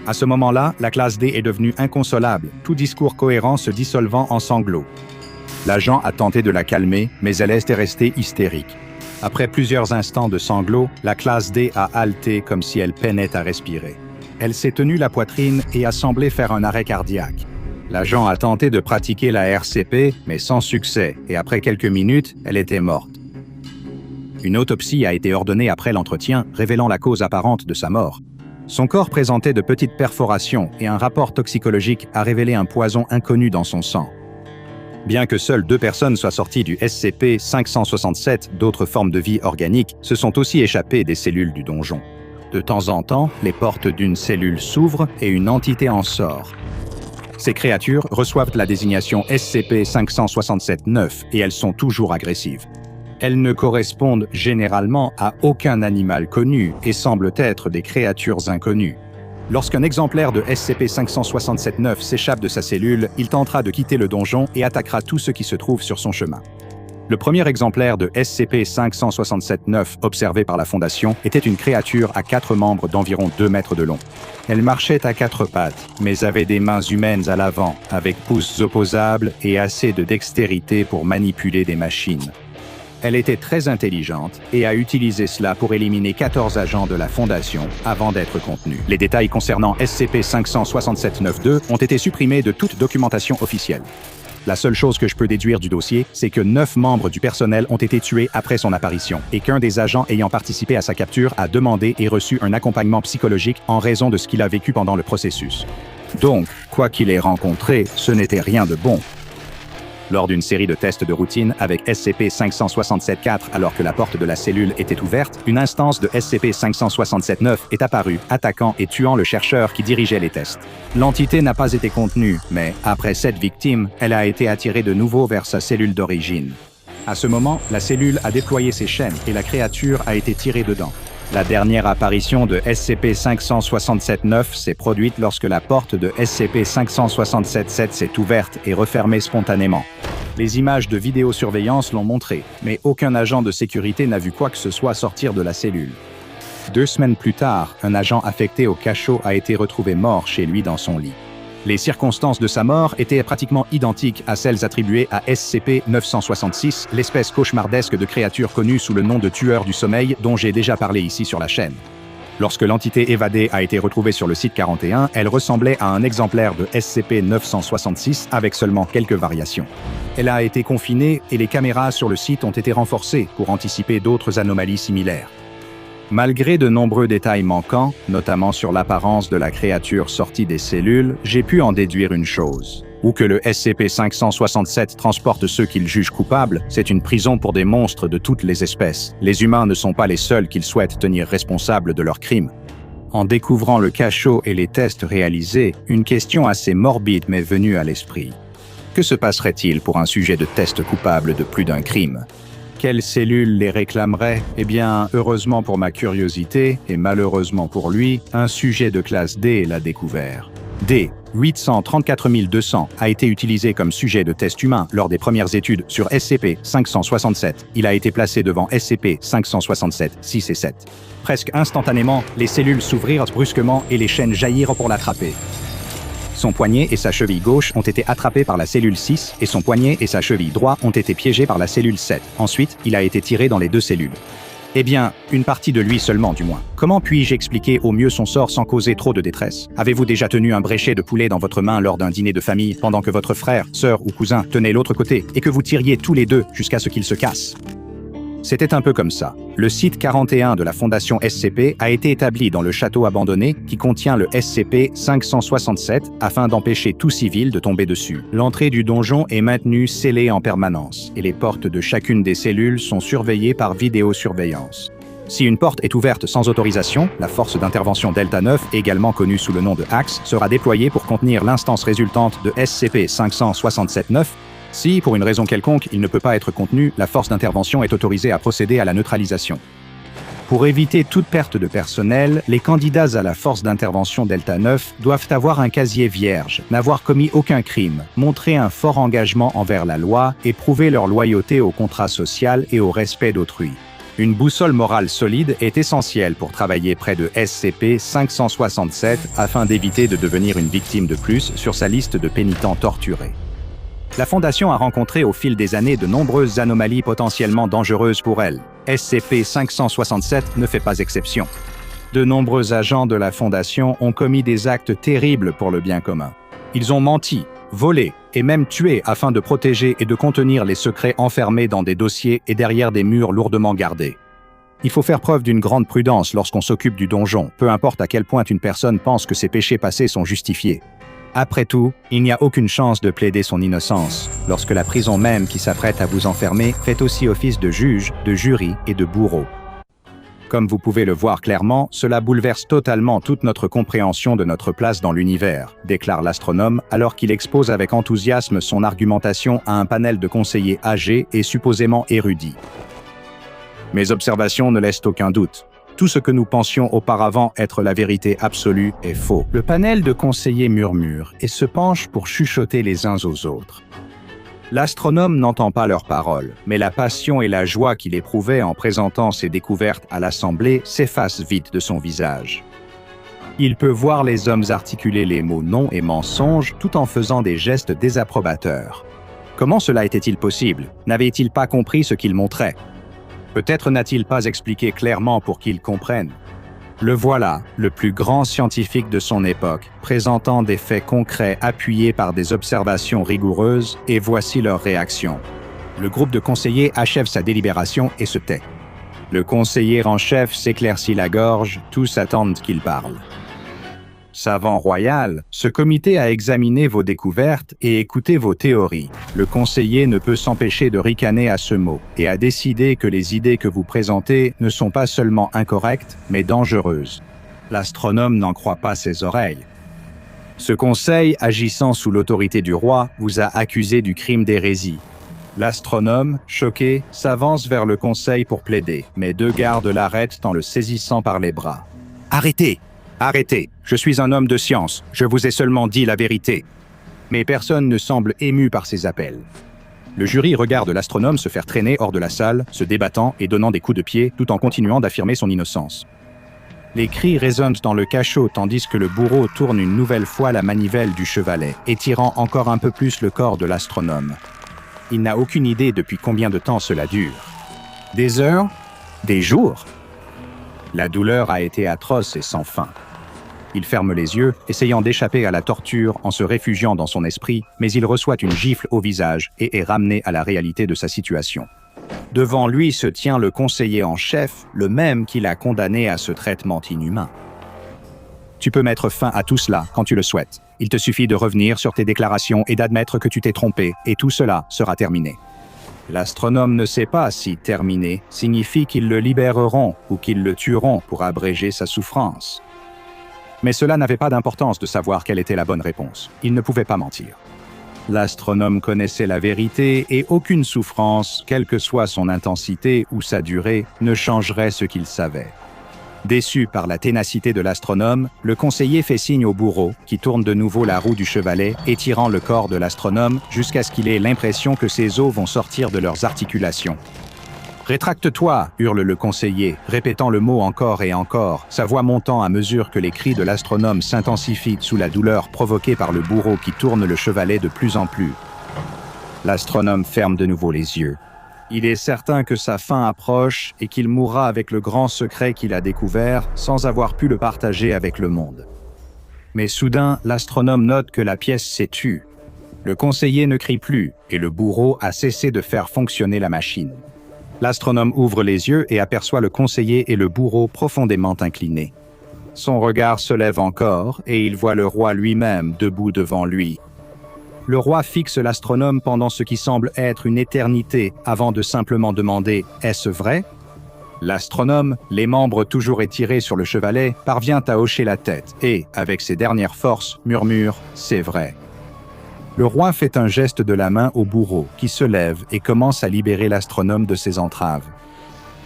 À ce moment-là, la classe D est devenue inconsolable, tout discours cohérent se dissolvant en sanglots. L'agent a tenté de la calmer, mais elle est restée hystérique. Après plusieurs instants de sanglots, la classe D a haleté comme si elle peinait à respirer. Elle s'est tenue la poitrine et a semblé faire un arrêt cardiaque. L'agent a tenté de pratiquer la RCP, mais sans succès, et après quelques minutes, elle était morte. Une autopsie a été ordonnée après l'entretien, révélant la cause apparente de sa mort. Son corps présentait de petites perforations et un rapport toxicologique a révélé un poison inconnu dans son sang. Bien que seules 2 personnes soient sorties du SCP-567, d'autres formes de vie organique se sont aussi échappées des cellules du donjon. De temps en temps, les portes d'une cellule s'ouvrent et une entité en sort. Ces créatures reçoivent la désignation SCP-567-9 et elles sont toujours agressives. Elles ne correspondent généralement à aucun animal connu et semblent être des créatures inconnues. Lorsqu'un exemplaire de SCP-567-9 s'échappe de sa cellule, il tentera de quitter le donjon et attaquera tout ce qui se trouve sur son chemin. Le premier exemplaire de SCP-567-9 observé par la Fondation était une créature à 4 membres d'environ 2 mètres de long. Elle marchait à 4 pattes, mais avait des mains humaines à l'avant, avec pouces opposables et assez de dextérité pour manipuler des machines. Elle était très intelligente et a utilisé cela pour éliminer 14 agents de la Fondation avant d'être contenue. Les détails concernant SCP-567-9-2 ont été supprimés de toute documentation officielle. La seule chose que je peux déduire du dossier, c'est que 9 membres du personnel ont été tués après son apparition et qu'un des agents ayant participé à sa capture a demandé et reçu un accompagnement psychologique en raison de ce qu'il a vécu pendant le processus. Donc, quoi qu'il ait rencontré, ce n'était rien de bon. Lors d'une série de tests de routine avec SCP-567-4 alors que la porte de la cellule était ouverte, une instance de SCP-567-9 est apparue, attaquant et tuant le chercheur qui dirigeait les tests. L'entité n'a pas été contenue, mais après cette victime, elle a été attirée de nouveau vers sa cellule d'origine. À ce moment, la cellule a déployé ses chaînes et la créature a été tirée dedans. La dernière apparition de SCP-567-9 s'est produite lorsque la porte de SCP-567-7 s'est ouverte et refermée spontanément. Les images de vidéosurveillance l'ont montré, mais aucun agent de sécurité n'a vu quoi que ce soit sortir de la cellule. 2 semaines plus tard, un agent affecté au cachot a été retrouvé mort chez lui dans son lit. Les circonstances de sa mort étaient pratiquement identiques à celles attribuées à SCP-966, l'espèce cauchemardesque de créature connue sous le nom de tueur du sommeil dont j'ai déjà parlé ici sur la chaîne. Lorsque l'entité évadée a été retrouvée sur le site 41, elle ressemblait à un exemplaire de SCP-966 avec seulement quelques variations. Elle a été confinée et les caméras sur le site ont été renforcées pour anticiper d'autres anomalies similaires. Malgré de nombreux détails manquants, notamment sur l'apparence de la créature sortie des cellules, j'ai pu en déduire une chose. Où que le SCP-567 transporte ceux qu'il juge coupables, c'est une prison pour des monstres de toutes les espèces. Les humains ne sont pas les seuls qu'il souhaite tenir responsables de leurs crimes. En découvrant le cachot et les tests réalisés, une question assez morbide m'est venue à l'esprit. Que se passerait-il pour un sujet de test coupable de plus d'un crime ? Quelle cellule les réclamerait ? Eh bien, heureusement pour ma curiosité, et malheureusement pour lui, un sujet de classe D l'a découvert. D, 834 200, a été utilisé comme sujet de test humain lors des premières études sur SCP-567. Il a été placé devant SCP-567, 6 et 7. Presque instantanément, les cellules s'ouvrirent brusquement et les chaînes jaillirent pour l'attraper. Son poignet et sa cheville gauche ont été attrapés par la cellule 6 et son poignet et sa cheville droit ont été piégés par la cellule 7. Ensuite, il a été tiré dans les 2 cellules. Eh bien, une partie de lui seulement du moins. Comment puis-je expliquer au mieux son sort sans causer trop de détresse ? Avez-vous déjà tenu un bréchet de poulet dans votre main lors d'un dîner de famille pendant que votre frère, sœur ou cousin tenait l'autre côté et que vous tiriez tous les deux jusqu'à ce qu'il se casse ? C'était un peu comme ça. Le site 41 de la Fondation SCP a été établi dans le château abandonné qui contient le SCP-567 afin d'empêcher tout civil de tomber dessus. L'entrée du donjon est maintenue scellée en permanence et les portes de chacune des cellules sont surveillées par vidéosurveillance. Si une porte est ouverte sans autorisation, la force d'intervention Delta 9, également connue sous le nom de Axe, sera déployée pour contenir l'instance résultante de SCP-567-9. Si, pour une raison quelconque, il ne peut pas être contenu, la force d'intervention est autorisée à procéder à la neutralisation. Pour éviter toute perte de personnel, les candidats à la force d'intervention Delta 9 doivent avoir un casier vierge, n'avoir commis aucun crime, montrer un fort engagement envers la loi et prouver leur loyauté au contrat social et au respect d'autrui. Une boussole morale solide est essentielle pour travailler près de SCP-567 afin d'éviter de devenir une victime de plus sur sa liste de pénitents torturés. La Fondation a rencontré au fil des années de nombreuses anomalies potentiellement dangereuses pour elle. SCP-567 ne fait pas exception. De nombreux agents de la Fondation ont commis des actes terribles pour le bien commun. Ils ont menti, volé et même tué afin de protéger et de contenir les secrets enfermés dans des dossiers et derrière des murs lourdement gardés. Il faut faire preuve d'une grande prudence lorsqu'on s'occupe du donjon, peu importe à quel point une personne pense que ses péchés passés sont justifiés. Après tout, il n'y a aucune chance de plaider son innocence, lorsque la prison même qui s'apprête à vous enfermer fait aussi office de juge, de jury et de bourreau. Comme vous pouvez le voir clairement, cela bouleverse totalement toute notre compréhension de notre place dans l'univers, déclare l'astronome alors qu'il expose avec enthousiasme son argumentation à un panel de conseillers âgés et supposément érudits. Mes observations ne laissent aucun doute. Tout ce que nous pensions auparavant être la vérité absolue est faux. Le panel de conseillers murmure et se penche pour chuchoter les uns aux autres. L'astronome n'entend pas leurs paroles, mais la passion et la joie qu'il éprouvait en présentant ses découvertes à l'Assemblée s'effacent vite de son visage. Il peut voir les hommes articuler les mots non et mensonge tout en faisant des gestes désapprobateurs. Comment cela était-il possible? N'avait-il pas compris ce qu'il montrait? Peut-être n'a-t-il pas expliqué clairement pour qu'ils comprennent. Le voilà, le plus grand scientifique de son époque, présentant des faits concrets appuyés par des observations rigoureuses, et voici leur réaction. Le groupe de conseillers achève sa délibération et se tait. Le conseiller en chef s'éclaircit la gorge, tous attendent qu'il parle. Savant royal, ce comité a examiné vos découvertes et écouté vos théories. Le conseiller ne peut s'empêcher de ricaner à ce mot et a décidé que les idées que vous présentez ne sont pas seulement incorrectes, mais dangereuses. L'astronome n'en croit pas ses oreilles. Ce conseil, agissant sous l'autorité du roi, vous a accusé du crime d'hérésie. L'astronome, choqué, s'avance vers le conseil pour plaider, mais deux gardes l'arrêtent en le saisissant par les bras. « Arrêtez! Arrêtez! Je suis un homme de science, je vous ai seulement dit la vérité. » Mais personne ne semble ému par ces appels. Le jury regarde l'astronome se faire traîner hors de la salle, se débattant et donnant des coups de pied tout en continuant d'affirmer son innocence. Les cris résonnent dans le cachot tandis que le bourreau tourne une nouvelle fois la manivelle du chevalet, étirant encore un peu plus le corps de l'astronome. Il n'a aucune idée depuis combien de temps cela dure. Des heures? Des jours? La douleur a été atroce et sans fin. Il ferme les yeux, essayant d'échapper à la torture en se réfugiant dans son esprit, mais il reçoit une gifle au visage et est ramené à la réalité de sa situation. Devant lui se tient le conseiller en chef, le même qui l'a condamné à ce traitement inhumain. Tu peux mettre fin à tout cela quand tu le souhaites. Il te suffit de revenir sur tes déclarations et d'admettre que tu t'es trompé, et tout cela sera terminé. L'astronome ne sait pas si « terminé » signifie qu'ils le libéreront ou qu'ils le tueront pour abréger sa souffrance. Mais cela n'avait pas d'importance de savoir quelle était la bonne réponse. Il ne pouvait pas mentir. L'astronome connaissait la vérité et aucune souffrance, quelle que soit son intensité ou sa durée, ne changerait ce qu'il savait. Déçu par la ténacité de l'astronome, le conseiller fait signe au bourreau, qui tourne de nouveau la roue du chevalet, étirant le corps de l'astronome jusqu'à ce qu'il ait l'impression que ses os vont sortir de leurs articulations. « Rétracte-toi » hurle le conseiller, répétant le mot encore et encore, sa voix montant à mesure que les cris de l'astronome s'intensifient sous la douleur provoquée par le bourreau qui tourne le chevalet de plus en plus. L'astronome ferme de nouveau les yeux. Il est certain que sa fin approche et qu'il mourra avec le grand secret qu'il a découvert sans avoir pu le partager avec le monde. Mais soudain, l'astronome note que la pièce s'est tue. Le conseiller ne crie plus et le bourreau a cessé de faire fonctionner la machine. L'astronome ouvre les yeux et aperçoit le conseiller et le bourreau profondément inclinés. Son regard se lève encore et il voit le roi lui-même debout devant lui. Le roi fixe l'astronome pendant ce qui semble être une éternité avant de simplement demander « Est-ce vrai ?» L'astronome, les membres toujours étirés sur le chevalet, parvient à hocher la tête et, avec ses dernières forces, murmure « C'est vrai ». Le roi fait un geste de la main au bourreau, qui se lève et commence à libérer l'astronome de ses entraves.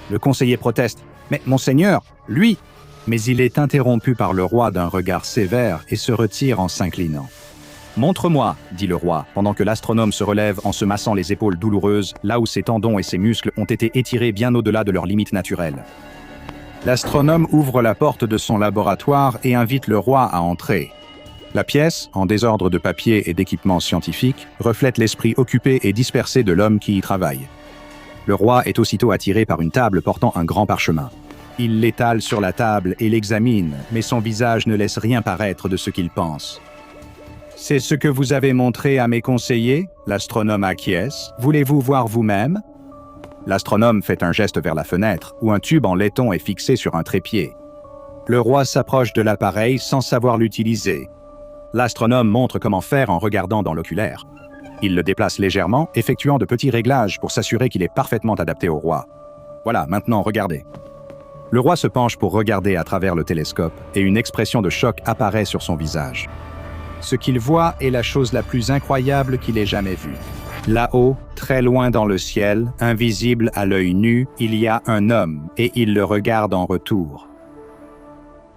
Le conseiller proteste Mais monseigneur, lui... Mais il est interrompu par le roi d'un regard sévère et se retire en s'inclinant. « Montre-moi, dit le roi, pendant que l'astronome se relève en se massant les épaules douloureuses, là où ses tendons et ses muscles ont été étirés bien au-delà de leurs limites naturelles. » L'astronome ouvre la porte de son laboratoire et invite le roi à entrer. La pièce, en désordre de papier et d'équipements scientifiques, reflète l'esprit occupé et dispersé de l'homme qui y travaille. Le roi est aussitôt attiré par une table portant un grand parchemin. Il l'étale sur la table et l'examine, mais son visage ne laisse rien paraître de ce qu'il pense. « C'est ce que vous avez montré à mes conseillers ?» L'astronome acquiesce. « Voulez-vous voir vous-même ?» L'astronome fait un geste vers la fenêtre, où un tube en laiton est fixé sur un trépied. Le roi s'approche de l'appareil sans savoir l'utiliser. L'astronome montre comment faire en regardant dans l'oculaire. Il le déplace légèrement, effectuant de petits réglages pour s'assurer qu'il est parfaitement adapté au roi. « Voilà, maintenant regardez. » Le roi se penche pour regarder à travers le télescope et une expression de choc apparaît sur son visage. Ce qu'il voit est la chose la plus incroyable qu'il ait jamais vue. Là-haut, très loin dans le ciel, invisible à l'œil nu, il y a un homme et il le regarde en retour.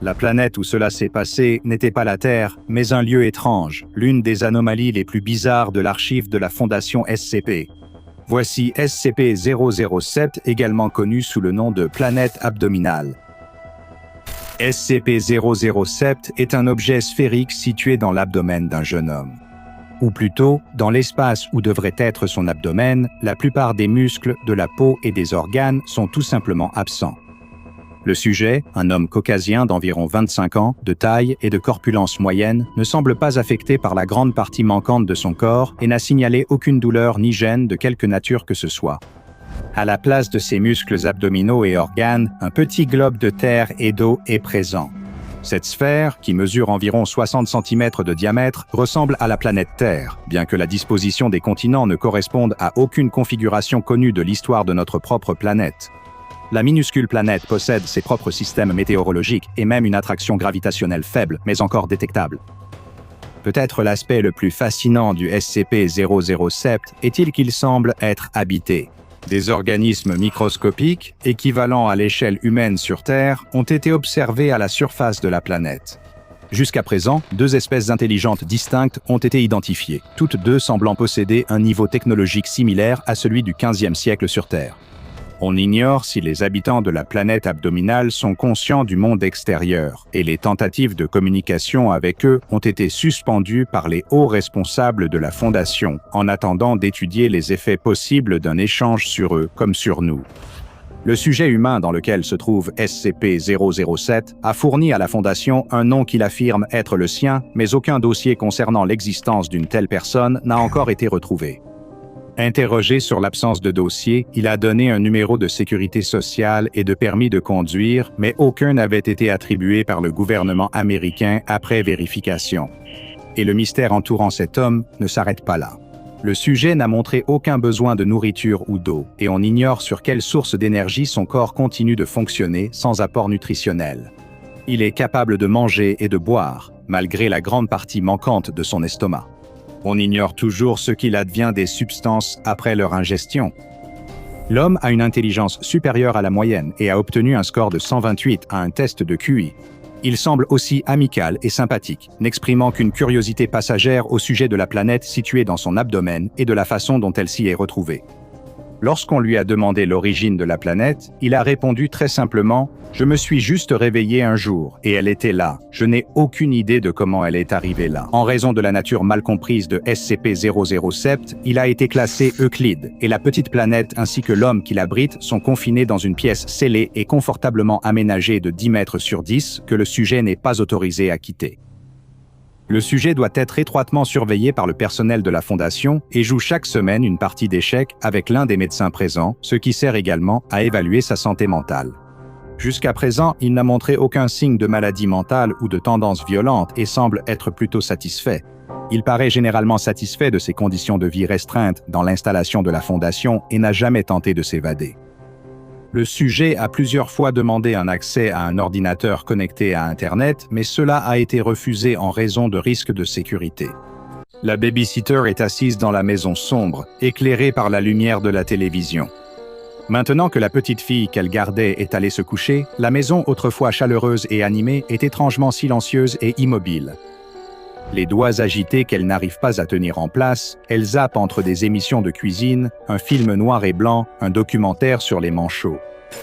La planète où cela s'est passé n'était pas la Terre, mais un lieu étrange, l'une des anomalies les plus bizarres de l'archive de la Fondation SCP. Voici SCP-007, également connu sous le nom de planète abdominale. SCP-007 est un objet sphérique situé dans l'abdomen d'un jeune homme. Ou plutôt, dans l'espace où devrait être son abdomen, la plupart des muscles, de la peau et des organes sont tout simplement absents. Le sujet, un homme caucasien d'environ 25 ans, de taille et de corpulence moyenne, ne semble pas affecté par la grande partie manquante de son corps et n'a signalé aucune douleur ni gêne de quelque nature que ce soit. À la place de ses muscles abdominaux et organes, un petit globe de terre et d'eau est présent. Cette sphère, qui mesure environ 60 cm de diamètre, ressemble à la planète Terre, bien que la disposition des continents ne corresponde à aucune configuration connue de l'histoire de notre propre planète. La minuscule planète possède ses propres systèmes météorologiques et même une attraction gravitationnelle faible, mais encore détectable. Peut-être l'aspect le plus fascinant du SCP-007 est-il qu'il semble être habité. Des organismes microscopiques, équivalents à l'échelle humaine sur Terre, ont été observés à la surface de la planète. Jusqu'à présent, 2 espèces intelligentes distinctes ont été identifiées, toutes deux semblant posséder un niveau technologique similaire à celui du XVe siècle sur Terre. On ignore si les habitants de la planète abdominale sont conscients du monde extérieur, et les tentatives de communication avec eux ont été suspendues par les hauts responsables de la Fondation, en attendant d'étudier les effets possibles d'un échange sur eux comme sur nous. Le sujet humain dans lequel se trouve SCP-007 a fourni à la Fondation un nom qu'il affirme être le sien, mais aucun dossier concernant l'existence d'une telle personne n'a encore été retrouvé. Interrogé sur l'absence de dossier, il a donné un numéro de sécurité sociale et de permis de conduire, mais aucun n'avait été attribué par le gouvernement américain après vérification. Et le mystère entourant cet homme ne s'arrête pas là. Le sujet n'a montré aucun besoin de nourriture ou d'eau, et on ignore sur quelle source d'énergie son corps continue de fonctionner sans apport nutritionnel. Il est capable de manger et de boire, malgré la grande partie manquante de son estomac. On ignore toujours ce qu'il advient des substances après leur ingestion. L'homme a une intelligence supérieure à la moyenne et a obtenu un score de 128 à un test de QI. Il semble aussi amical et sympathique, n'exprimant qu'une curiosité passagère au sujet de la planète située dans son abdomen et de la façon dont elle s'y est retrouvée. Lorsqu'on lui a demandé l'origine de la planète, il a répondu très simplement « Je me suis juste réveillé un jour, et elle était là. Je n'ai aucune idée de comment elle est arrivée là. » En raison de la nature mal comprise de SCP-007, il a été classé Euclide, et la petite planète ainsi que l'homme qui l'abrite sont confinés dans une pièce scellée et confortablement aménagée de 10 mètres sur 10 que le sujet n'est pas autorisé à quitter. Le sujet doit être étroitement surveillé par le personnel de la Fondation et joue chaque semaine une partie d'échecs avec l'un des médecins présents, ce qui sert également à évaluer sa santé mentale. Jusqu'à présent, il n'a montré aucun signe de maladie mentale ou de tendance violente et semble être plutôt satisfait. Il paraît généralement satisfait de ses conditions de vie restreintes dans l'installation de la Fondation et n'a jamais tenté de s'évader. Le sujet a plusieurs fois demandé un accès à un ordinateur connecté à Internet, mais cela a été refusé en raison de risques de sécurité. La babysitter est assise dans la maison sombre, éclairée par la lumière de la télévision. Maintenant que la petite fille qu'elle gardait est allée se coucher, la maison, autrefois chaleureuse et animée, est étrangement silencieuse et immobile. Les doigts agités qu'elle n'arrive pas à tenir en place, elle zappe entre des émissions de cuisine, un film noir et blanc, un documentaire sur les manchots.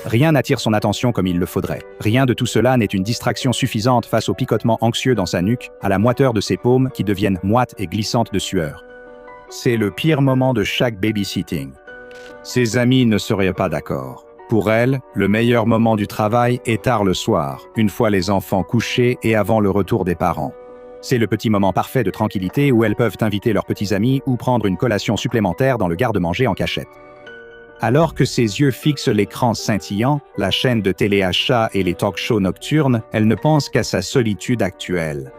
Rien n'attire son attention comme il le faudrait. Rien de tout cela n'est une distraction suffisante face au picotement anxieux dans sa nuque, à la moiteur de ses paumes qui deviennent moites et glissantes de sueur. C'est le pire moment de chaque babysitting. Ses amis ne seraient pas d'accord. Pour elle, le meilleur moment du travail est tard le soir, une fois les enfants couchés et avant le retour des parents. C'est le petit moment parfait de tranquillité où elles peuvent inviter leurs petits amis ou prendre une collation supplémentaire dans le garde-manger en cachette. Alors que ses yeux fixent l'écran scintillant, la chaîne de téléachat et les talk-shows nocturnes, elle ne pense qu'à sa solitude actuelle.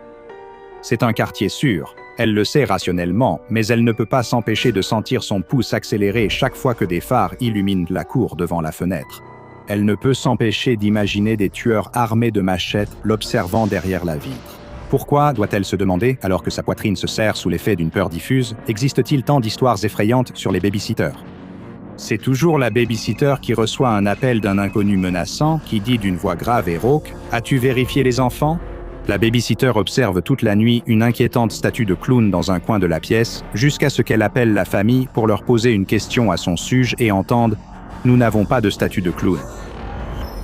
C'est un quartier sûr, elle le sait rationnellement, mais elle ne peut pas s'empêcher de sentir son pouce accélérer chaque fois que des phares illuminent la cour devant la fenêtre. Elle ne peut s'empêcher d'imaginer des tueurs armés de machettes l'observant derrière la vitre. Pourquoi, doit-elle se demander, alors que sa poitrine se serre sous l'effet d'une peur diffuse, existe-t-il tant d'histoires effrayantes sur les babysitters? C'est toujours la babysitter qui reçoit un appel d'un inconnu menaçant qui dit d'une voix grave et rauque « As-tu vérifié les enfants ?» La babysitter observe toute la nuit une inquiétante statue de clown dans un coin de la pièce jusqu'à ce qu'elle appelle la famille pour leur poser une question à son sujet et entende « Nous n'avons pas de statue de clown ».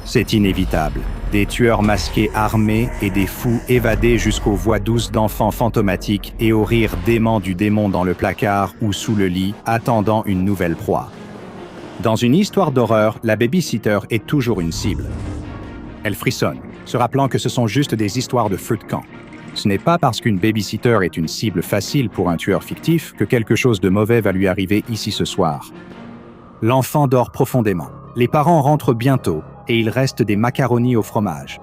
C'est inévitable. Des tueurs masqués armés et des fous évadés jusqu'aux voix douces d'enfants fantomatiques et au rire dément du démon dans le placard ou sous le lit, attendant une nouvelle proie. Dans une histoire d'horreur, la babysitter est toujours une cible. Elle frissonne, se rappelant que ce sont juste des histoires de feu de camp. Ce n'est pas parce qu'une babysitter est une cible facile pour un tueur fictif que quelque chose de mauvais va lui arriver ici ce soir. L'enfant dort profondément. Les parents rentrent bientôt et il reste des macaronis au fromage.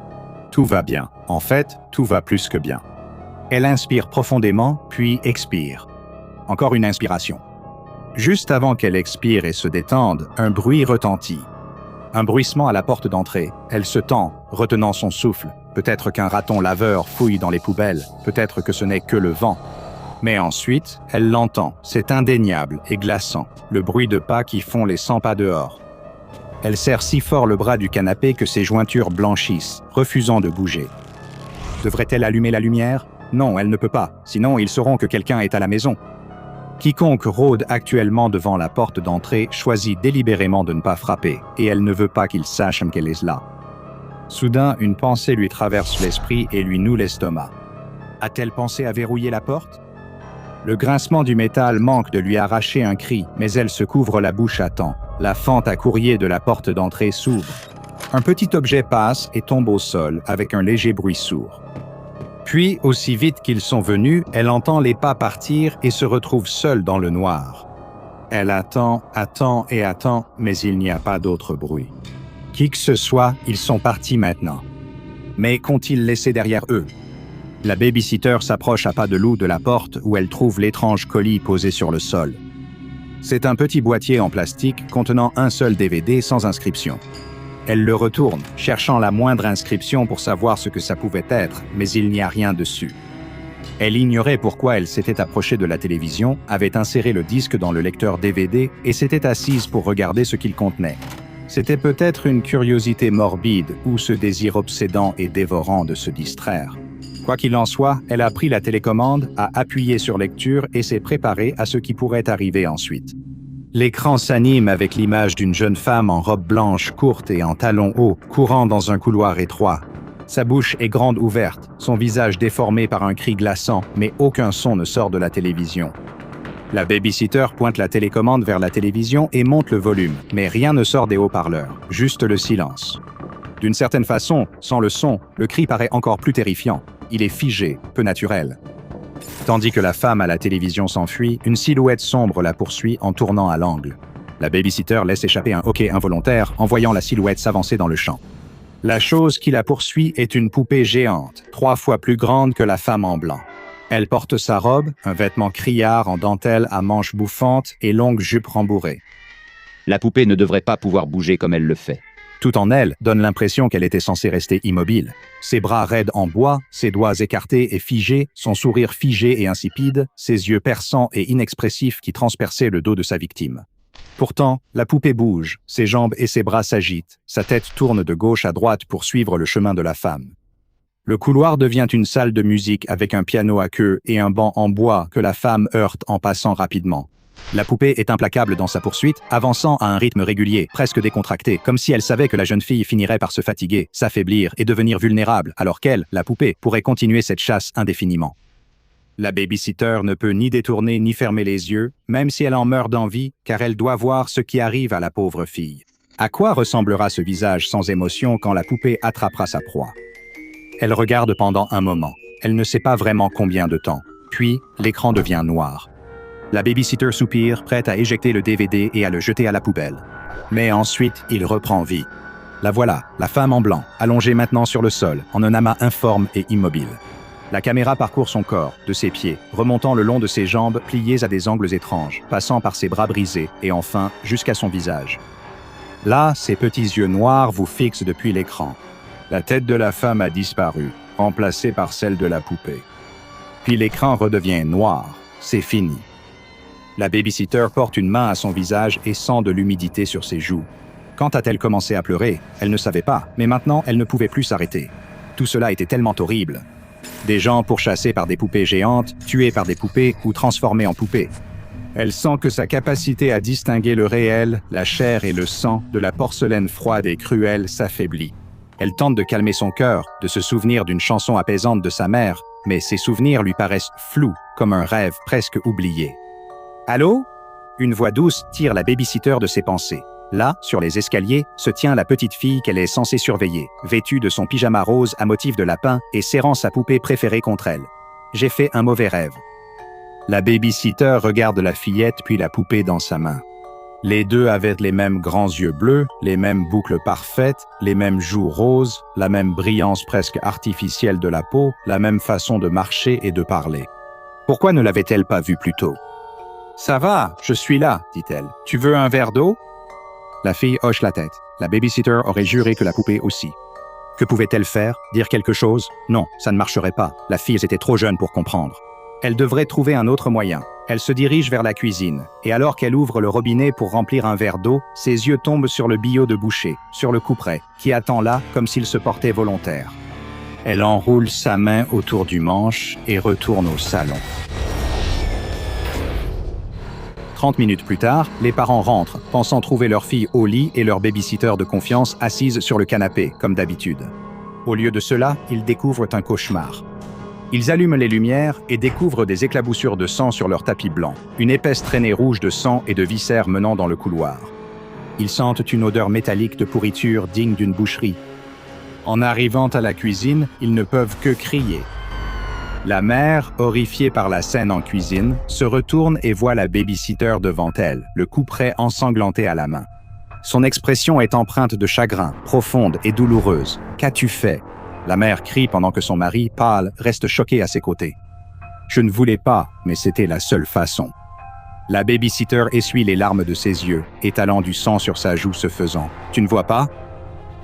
Tout va bien. En fait, tout va plus que bien. Elle inspire profondément, puis expire. Encore une inspiration. Juste avant qu'elle expire et se détende, un bruit retentit. Un bruissement à la porte d'entrée. Elle se tend, retenant son souffle. Peut-être qu'un raton laveur fouille dans les poubelles. Peut-être que ce n'est que le vent. Mais ensuite, elle l'entend. C'est indéniable et glaçant. Le bruit de pas qui font les 100 pas dehors. Elle serre si fort le bras du canapé que ses jointures blanchissent, refusant de bouger. Devrait-elle allumer la lumière? Non, elle ne peut pas. Sinon, ils sauront que quelqu'un est à la maison. Quiconque rôde actuellement devant la porte d'entrée choisit délibérément de ne pas frapper, et elle ne veut pas qu'ils sachent qu'elle est là. Soudain, une pensée lui traverse l'esprit et lui noue l'estomac. A-t-elle pensé à verrouiller la porte? Le grincement du métal manque de lui arracher un cri, mais elle se couvre la bouche à temps. La fente à courrier de la porte d'entrée s'ouvre. Un petit objet passe et tombe au sol avec un léger bruit sourd. Puis, aussi vite qu'ils sont venus, elle entend les pas partir et se retrouve seule dans le noir. Elle attend, attend et attend, mais il n'y a pas d'autre bruit. Qui que ce soit, ils sont partis maintenant. Mais qu'ont-ils laissé derrière eux? La babysitter s'approche à pas de loup de la porte où elle trouve l'étrange colis posé sur le sol. C'est un petit boîtier en plastique contenant un seul DVD sans inscription. Elle le retourne, cherchant la moindre inscription pour savoir ce que ça pouvait être, mais il n'y a rien dessus. Elle ignorait pourquoi elle s'était approchée de la télévision, avait inséré le disque dans le lecteur DVD et s'était assise pour regarder ce qu'il contenait. C'était peut-être une curiosité morbide ou ce désir obsédant et dévorant de se distraire. Quoi qu'il en soit, elle a pris la télécommande, a appuyé sur lecture et s'est préparée à ce qui pourrait arriver ensuite. L'écran s'anime avec l'image d'une jeune femme en robe blanche courte et en talons hauts, courant dans un couloir étroit. Sa bouche est grande ouverte, son visage déformé par un cri glaçant, mais aucun son ne sort de la télévision. La babysitter pointe la télécommande vers la télévision et monte le volume, mais rien ne sort des haut-parleurs, juste le silence. D'une certaine façon, sans le son, le cri paraît encore plus terrifiant. Il est figé, peu naturel. Tandis que la femme à la télévision s'enfuit, une silhouette sombre la poursuit en tournant à l'angle. La babysitter laisse échapper un hoquet involontaire en voyant la silhouette s'avancer dans le champ. La chose qui la poursuit est une poupée géante, 3 fois plus grande que la femme en blanc. Elle porte sa robe, un vêtement criard en dentelle à manches bouffantes et longue jupe rembourrée. La poupée ne devrait pas pouvoir bouger comme elle le fait. Tout en elle donne l'impression qu'elle était censée rester immobile. Ses bras raides en bois, ses doigts écartés et figés, son sourire figé et insipide, ses yeux perçants et inexpressifs qui transperçaient le dos de sa victime. Pourtant, la poupée bouge, ses jambes et ses bras s'agitent, sa tête tourne de gauche à droite pour suivre le chemin de la femme. Le couloir devient une salle de musique avec un piano à queue et un banc en bois que la femme heurte en passant rapidement. La poupée est implacable dans sa poursuite, avançant à un rythme régulier, presque décontracté, comme si elle savait que la jeune fille finirait par se fatiguer, s'affaiblir et devenir vulnérable, alors qu'elle, la poupée, pourrait continuer cette chasse indéfiniment. La babysitter ne peut ni détourner ni fermer les yeux, même si elle en meurt d'envie, car elle doit voir ce qui arrive à la pauvre fille. À quoi ressemblera ce visage sans émotion quand la poupée attrapera sa proie? Elle regarde pendant un moment. Elle ne sait pas vraiment combien de temps. Puis, l'écran devient noir. La babysitter soupire, prête à éjecter le DVD et à le jeter à la poubelle. Mais ensuite, il reprend vie. La voilà, la femme en blanc, allongée maintenant sur le sol, en un amas informe et immobile. La caméra parcourt son corps, de ses pieds, remontant le long de ses jambes pliées à des angles étranges, passant par ses bras brisés et enfin jusqu'à son visage. Là, ses petits yeux noirs vous fixent depuis l'écran. La tête de la femme a disparu, remplacée par celle de la poupée. Puis l'écran redevient noir. C'est fini. La babysitter porte une main à son visage et sent de l'humidité sur ses joues. Quand a-t-elle commencé à pleurer? Elle ne savait pas, mais maintenant elle ne pouvait plus s'arrêter. Tout cela était tellement horrible. Des gens pourchassés par des poupées géantes, tués par des poupées ou transformés en poupées. Elle sent que sa capacité à distinguer le réel, la chair et le sang de la porcelaine froide et cruelle s'affaiblit. Elle tente de calmer son cœur, de se souvenir d'une chanson apaisante de sa mère, mais ces souvenirs lui paraissent flous, comme un rêve presque oublié. « Allô ?» Une voix douce tire la babysitter de ses pensées. Là, sur les escaliers, se tient la petite fille qu'elle est censée surveiller, vêtue de son pyjama rose à motif de lapin et serrant sa poupée préférée contre elle. J'ai fait un mauvais rêve. La babysitter regarde la fillette puis la poupée dans sa main. Les deux avaient les mêmes grands yeux bleus, les mêmes boucles parfaites, les mêmes joues roses, la même brillance presque artificielle de la peau, la même façon de marcher et de parler. Pourquoi ne l'avait-elle pas vue plus tôt? « Ça va, je suis là, dit-elle. Tu veux un verre d'eau ?» La fille hoche la tête. La babysitter aurait juré que la poupée aussi. Que pouvait-elle faire? Dire quelque chose? Non, ça ne marcherait pas. La fille était trop jeune pour comprendre. Elle devrait trouver un autre moyen. Elle se dirige vers la cuisine, et alors qu'elle ouvre le robinet pour remplir un verre d'eau, ses yeux tombent sur le billot de boucher, sur le couperet, qui attend là comme s'il se portait volontaire. Elle enroule sa main autour du manche et retourne au salon. 30 minutes plus tard, les parents rentrent, pensant trouver leur fille au lit et leur babysitter de confiance assise sur le canapé, comme d'habitude. Au lieu de cela, ils découvrent un cauchemar. Ils allument les lumières et découvrent des éclaboussures de sang sur leur tapis blanc, une épaisse traînée rouge de sang et de viscères menant dans le couloir. Ils sentent une odeur métallique de pourriture digne d'une boucherie. En arrivant à la cuisine, ils ne peuvent que crier. La mère, horrifiée par la scène en cuisine, se retourne et voit la babysitter devant elle, le couperet ensanglanté à la main. Son expression est empreinte de chagrin, profonde et douloureuse. « Qu'as-tu fait ?» La mère crie pendant que son mari, pâle, reste choqué à ses côtés. « Je ne voulais pas, mais c'était la seule façon. » La babysitter essuie les larmes de ses yeux, étalant du sang sur sa joue ce faisant. « Tu ne vois pas ?»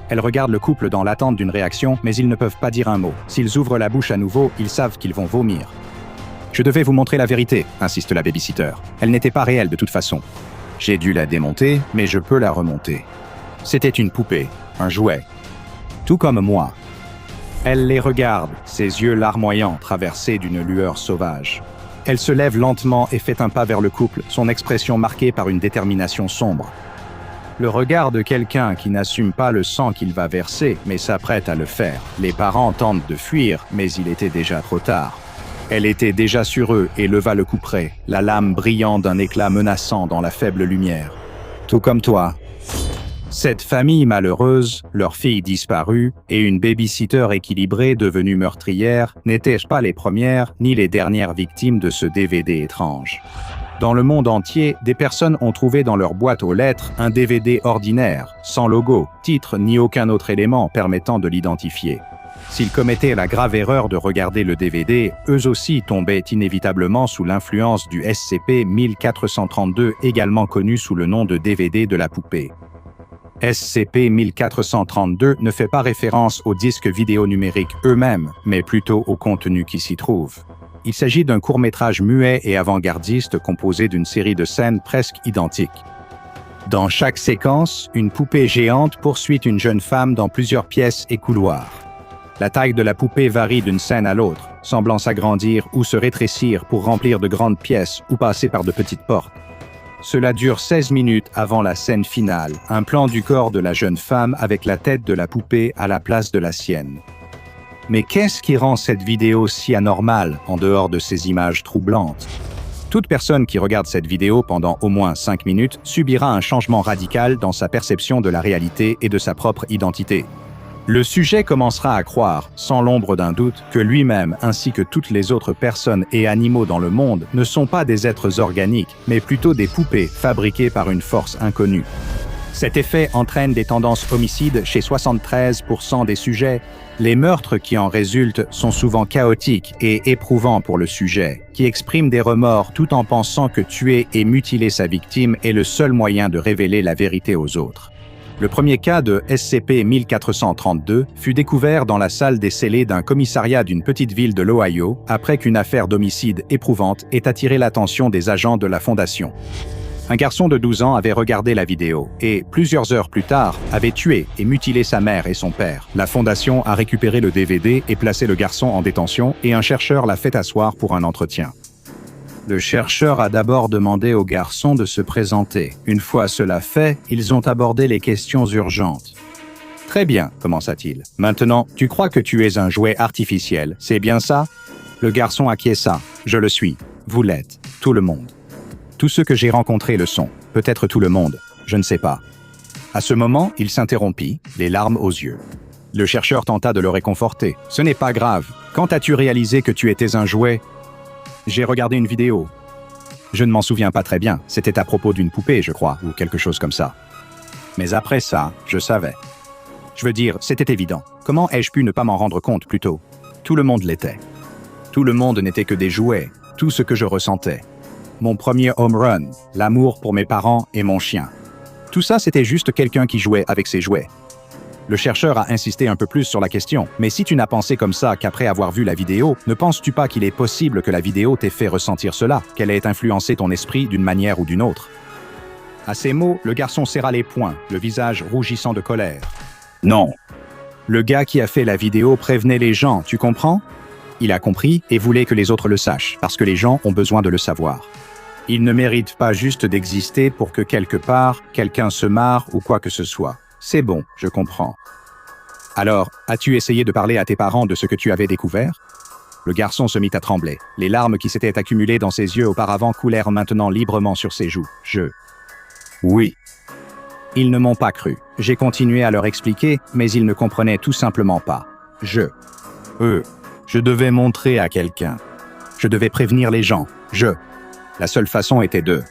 Elle regarde le couple dans l'attente d'une réaction, mais ils ne peuvent pas dire un mot. S'ils ouvrent la bouche à nouveau, ils savent qu'ils vont vomir. « Je devais vous montrer la vérité, » insiste la babysitter. Elle n'était pas réelle de toute façon. J'ai dû la démonter, mais je peux la remonter. C'était une poupée, un jouet. Tout comme moi. Elle les regarde, ses yeux larmoyants traversés d'une lueur sauvage. Elle se lève lentement et fait un pas vers le couple, son expression marquée par une détermination sombre. Le regard de quelqu'un qui n'assume pas le sang qu'il va verser, mais s'apprête à le faire. Les parents tentent de fuir, mais il était déjà trop tard. Elle était déjà sur eux et leva le couperet, la lame brillant d'un éclat menaçant dans la faible lumière. Tout comme toi. Cette famille malheureuse, leur fille disparue et une babysitter équilibrée devenue meurtrière n'étaient pas les premières ni les dernières victimes de ce DVD étrange. Dans le monde entier, des personnes ont trouvé dans leur boîte aux lettres un DVD ordinaire, sans logo, titre ni aucun autre élément permettant de l'identifier. S'ils commettaient la grave erreur de regarder le DVD, eux aussi tombaient inévitablement sous l'influence du SCP-1432, également connu sous le nom de DVD de la poupée. SCP-1432 ne fait pas référence aux disques vidéo numériques eux-mêmes, mais plutôt au contenu qui s'y trouve. Il s'agit d'un court-métrage muet et avant-gardiste composé d'une série de scènes presque identiques. Dans chaque séquence, une poupée géante poursuit une jeune femme dans plusieurs pièces et couloirs. La taille de la poupée varie d'une scène à l'autre, semblant s'agrandir ou se rétrécir pour remplir de grandes pièces ou passer par de petites portes. Cela dure 16 minutes avant la scène finale, un plan du corps de la jeune femme avec la tête de la poupée à la place de la sienne. Mais qu'est-ce qui rend cette vidéo si anormale en dehors de ces images troublantes? Toute personne qui regarde cette vidéo pendant au moins 5 minutes subira un changement radical dans sa perception de la réalité et de sa propre identité. Le sujet commencera à croire, sans l'ombre d'un doute, que lui-même ainsi que toutes les autres personnes et animaux dans le monde ne sont pas des êtres organiques, mais plutôt des poupées fabriquées par une force inconnue. Cet effet entraîne des tendances homicides chez 73% des sujets. Les meurtres qui en résultent sont souvent chaotiques et éprouvants pour le sujet, qui exprime des remords tout en pensant que tuer et mutiler sa victime est le seul moyen de révéler la vérité aux autres. Le premier cas de SCP-1432 fut découvert dans la salle des scellés d'un commissariat d'une petite ville de l'Ohio après qu'une affaire d'homicide éprouvante ait attiré l'attention des agents de la Fondation. Un garçon de 12 ans avait regardé la vidéo et, plusieurs heures plus tard, avait tué et mutilé sa mère et son père. La Fondation a récupéré le DVD et placé le garçon en détention et un chercheur l'a fait asseoir pour un entretien. Le chercheur a d'abord demandé au garçon de se présenter. Une fois cela fait, ils ont abordé les questions urgentes. « Très bien, commença-t-il. Maintenant, tu crois que tu es un jouet artificiel, c'est bien ça ?» Le garçon acquiesça. « Je le suis. Vous l'êtes. Tout le monde. Tous ceux que j'ai rencontrés le sont. Peut-être tout le monde. Je ne sais pas. » À ce moment, il s'interrompit, les larmes aux yeux. Le chercheur tenta de le réconforter. « Ce n'est pas grave. Quand as-tu réalisé que tu étais un jouet ?» J'ai regardé une vidéo. Je ne m'en souviens pas très bien. C'était à propos d'une poupée, je crois, ou quelque chose comme ça. Mais après ça, je savais. Je veux dire, c'était évident. Comment ai-je pu ne pas m'en rendre compte plus tôt? Tout le monde l'était. Tout le monde n'était que des jouets, tout ce que je ressentais. Mon premier home run, l'amour pour mes parents et mon chien. Tout ça, c'était juste quelqu'un qui jouait avec ses jouets. Le chercheur a insisté un peu plus sur la question. Mais si tu n'as pensé comme ça qu'après avoir vu la vidéo, ne penses-tu pas qu'il est possible que la vidéo t'ait fait ressentir cela, qu'elle ait influencé ton esprit d'une manière ou d'une autre? À ces mots, le garçon serra les poings, le visage rougissant de colère. Non. Le gars qui a fait la vidéo prévenait les gens, tu comprends? Il a compris et voulait que les autres le sachent, parce que les gens ont besoin de le savoir. Il ne mérite pas juste d'exister pour que quelque part, quelqu'un se marre ou quoi que ce soit. C'est bon, je comprends. Alors, as-tu essayé de parler à tes parents de ce que tu avais découvert? Le garçon se mit à trembler. Les larmes qui s'étaient accumulées dans ses yeux auparavant coulèrent maintenant librement sur ses joues. Oui. Ils ne m'ont pas cru. J'ai continué à leur expliquer, mais ils ne comprenaient tout simplement pas. Je devais montrer à quelqu'un. Je devais prévenir les gens. La seule façon était de...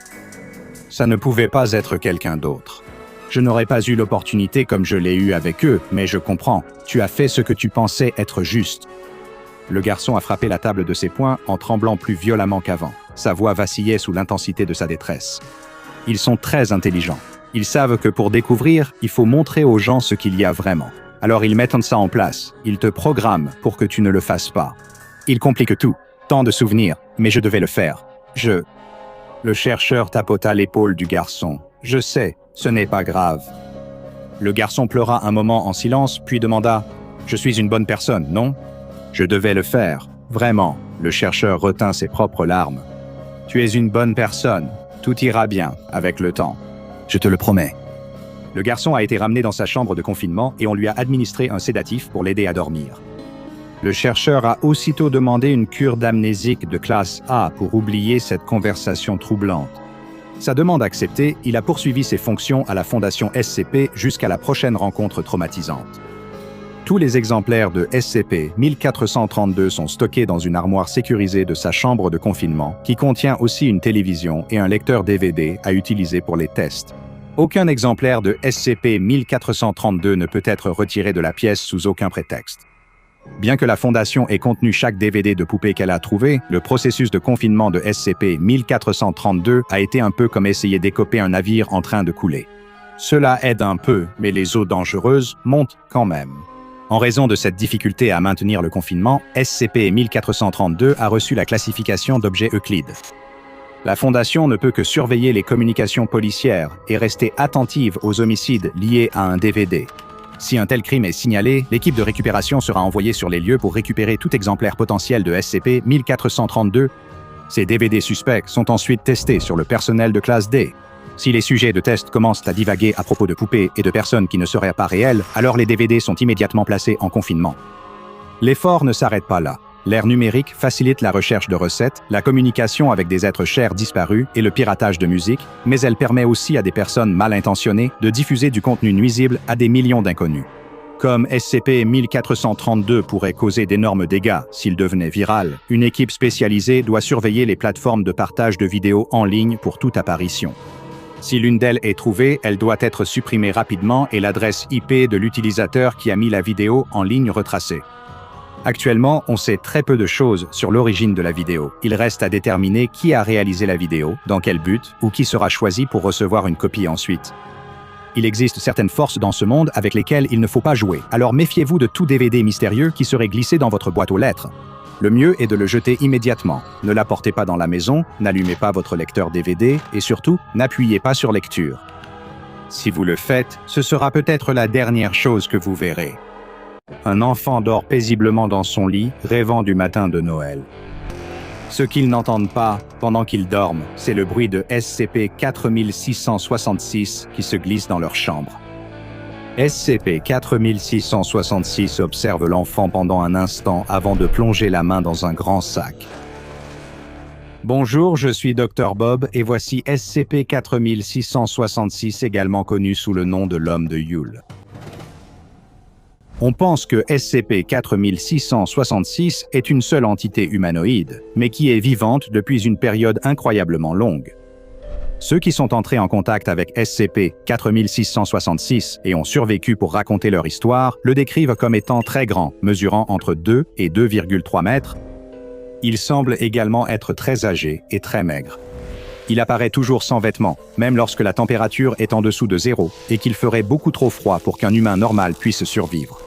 Ça ne pouvait pas être quelqu'un d'autre. Je n'aurais pas eu l'opportunité comme je l'ai eu avec eux, mais je comprends. Tu as fait ce que tu pensais être juste. Le garçon a frappé la table de ses poings en tremblant plus violemment qu'avant. Sa voix vacillait sous l'intensité de sa détresse. Ils sont très intelligents. Ils savent que pour découvrir, il faut montrer aux gens ce qu'il y a vraiment. Alors ils mettent ça en place. Ils te programment pour que tu ne le fasses pas. Ils compliquent tout. Tant de souvenirs, mais je devais le faire. Le chercheur tapota l'épaule du garçon. Je sais, ce n'est pas grave. Le garçon pleura un moment en silence, puis demanda « Je suis une bonne personne, non ?» Je devais le faire. Vraiment, le chercheur retint ses propres larmes. « Tu es une bonne personne. Tout ira bien, avec le temps. Je te le promets. » Le garçon a été ramené dans sa chambre de confinement et on lui a administré un sédatif pour l'aider à dormir. Le chercheur a aussitôt demandé une cure d'amnésique de classe A pour oublier cette conversation troublante. Sa demande acceptée, il a poursuivi ses fonctions à la Fondation SCP jusqu'à la prochaine rencontre traumatisante. Tous les exemplaires de SCP-1432 sont stockés dans une armoire sécurisée de sa chambre de confinement, qui contient aussi une télévision et un lecteur DVD à utiliser pour les tests. Aucun exemplaire de SCP-1432 ne peut être retiré de la pièce sous aucun prétexte. Bien que la Fondation ait contenu chaque DVD de poupée qu'elle a trouvé, le processus de confinement de SCP-1432 a été un peu comme essayer d'écoper un navire en train de couler. Cela aide un peu, mais les eaux dangereuses montent quand même. En raison de cette difficulté à maintenir le confinement, SCP-1432 a reçu la classification d'objet Euclide. La Fondation ne peut que surveiller les communications policières et rester attentive aux homicides liés à un DVD. Si un tel crime est signalé, l'équipe de récupération sera envoyée sur les lieux pour récupérer tout exemplaire potentiel de SCP-1432. Ces DVD suspects sont ensuite testés sur le personnel de classe D. Si les sujets de test commencent à divaguer à propos de poupées et de personnes qui ne seraient pas réelles, alors les DVD sont immédiatement placés en confinement. L'effort ne s'arrête pas là. L'ère numérique facilite la recherche de recettes, la communication avec des êtres chers disparus et le piratage de musique, mais elle permet aussi à des personnes mal intentionnées de diffuser du contenu nuisible à des millions d'inconnus. Comme SCP-1432 pourrait causer d'énormes dégâts s'il devenait viral, une équipe spécialisée doit surveiller les plateformes de partage de vidéos en ligne pour toute apparition. Si l'une d'elles est trouvée, elle doit être supprimée rapidement et l'adresse IP de l'utilisateur qui a mis la vidéo en ligne retracée. Actuellement, on sait très peu de choses sur l'origine de la vidéo. Il reste à déterminer qui a réalisé la vidéo, dans quel but, ou qui sera choisi pour recevoir une copie ensuite. Il existe certaines forces dans ce monde avec lesquelles il ne faut pas jouer, alors méfiez-vous de tout DVD mystérieux qui serait glissé dans votre boîte aux lettres. Le mieux est de le jeter immédiatement. Ne l'apportez pas dans la maison, n'allumez pas votre lecteur DVD et surtout, n'appuyez pas sur lecture. Si vous le faites, ce sera peut-être la dernière chose que vous verrez. Un enfant dort paisiblement dans son lit, rêvant du matin de Noël. Ce qu'ils n'entendent pas pendant qu'ils dorment, c'est le bruit de SCP-4666 qui se glisse dans leur chambre. SCP-4666 observe l'enfant pendant un instant avant de plonger la main dans un grand sac. Bonjour, je suis Dr Bob et voici SCP-4666, également connu sous le nom de l'homme de Yule. On pense que SCP-4666 est une seule entité humanoïde, mais qui est vivante depuis une période incroyablement longue. Ceux qui sont entrés en contact avec SCP-4666 et ont survécu pour raconter leur histoire le décrivent comme étant très grand, mesurant entre 2 et 2,3 mètres. Il semble également être très âgé et très maigre. Il apparaît toujours sans vêtements, même lorsque la température est en dessous de 0 et qu'il ferait beaucoup trop froid pour qu'un humain normal puisse survivre.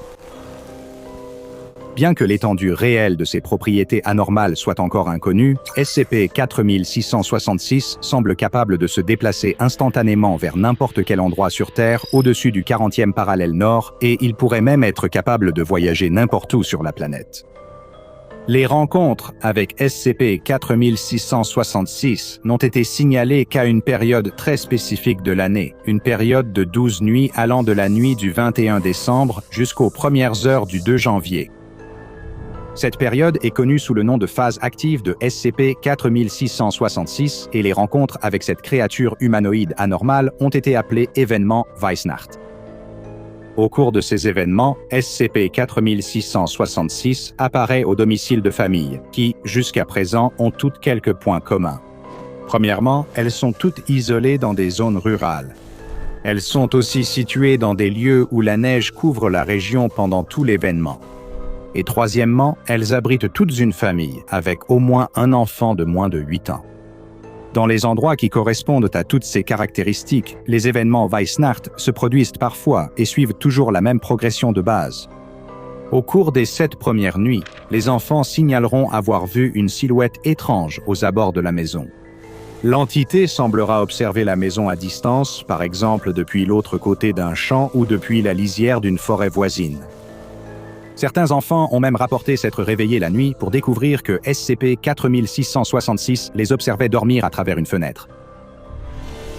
Bien que l'étendue réelle de ses propriétés anormales soit encore inconnue, SCP-4666 semble capable de se déplacer instantanément vers n'importe quel endroit sur Terre au-dessus du 40e parallèle nord et il pourrait même être capable de voyager n'importe où sur la planète. Les rencontres avec SCP-4666 n'ont été signalées qu'à une période très spécifique de l'année, une période de 12 nuits allant de la nuit du 21 décembre jusqu'aux premières heures du 2 janvier. Cette période est connue sous le nom de phase active de SCP-4666 et les rencontres avec cette créature humanoïde anormale ont été appelées événements Weisnacht. Au cours de ces événements, SCP-4666 apparaît au domicile de familles qui, jusqu'à présent, ont toutes quelques points communs. Premièrement, elles sont toutes isolées dans des zones rurales. Elles sont aussi situées dans des lieux où la neige couvre la région pendant tout l'événement. Et troisièmement, elles abritent toutes une famille, avec au moins un enfant de moins de 8 ans. Dans les endroits qui correspondent à toutes ces caractéristiques, les événements Weisnacht se produisent parfois et suivent toujours la même progression de base. Au cours des 7 premières nuits, les enfants signaleront avoir vu une silhouette étrange aux abords de la maison. L'entité semblera observer la maison à distance, par exemple depuis l'autre côté d'un champ ou depuis la lisière d'une forêt voisine. Certains enfants ont même rapporté s'être réveillés la nuit pour découvrir que SCP-4666 les observait dormir à travers une fenêtre.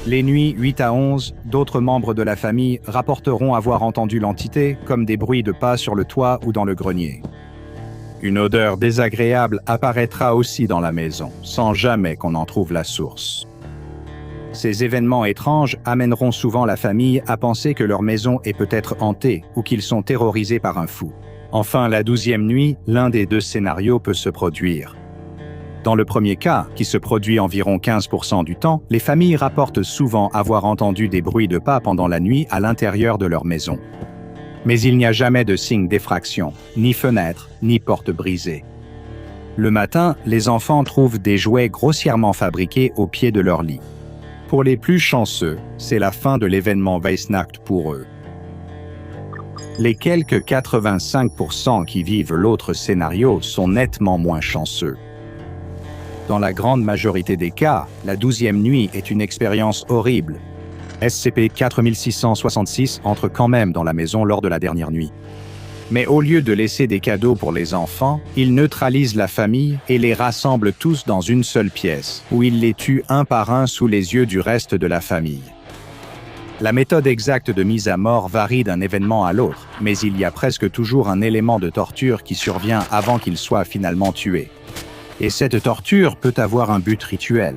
Les nuits 8 à 11, d'autres membres de la famille rapporteront avoir entendu l'entité comme des bruits de pas sur le toit ou dans le grenier. Une odeur désagréable apparaîtra aussi dans la maison, sans jamais qu'on en trouve la source. Ces événements étranges amèneront souvent la famille à penser que leur maison est peut-être hantée ou qu'ils sont terrorisés par un fou. Enfin, la 12e nuit, l'un des 2 scénarios peut se produire. Dans le premier cas, qui se produit environ 15% du temps, les familles rapportent souvent avoir entendu des bruits de pas pendant la nuit à l'intérieur de leur maison. Mais il n'y a jamais de signe d'effraction, ni fenêtre, ni porte brisée. Le matin, les enfants trouvent des jouets grossièrement fabriqués au pied de leur lit. Pour les plus chanceux, c'est la fin de l'événement Weisnacht pour eux. Les quelques 85% qui vivent l'autre scénario sont nettement moins chanceux. Dans la grande majorité des cas, la 12e nuit est une expérience horrible. SCP-4666 entre quand même dans la maison lors de la dernière nuit. Mais au lieu de laisser des cadeaux pour les enfants, il neutralise la famille et les rassemble tous dans une seule pièce, où il les tue un par un sous les yeux du reste de la famille. La méthode exacte de mise à mort varie d'un événement à l'autre, mais il y a presque toujours un élément de torture qui survient avant qu'il soit finalement tué. Et cette torture peut avoir un but rituel.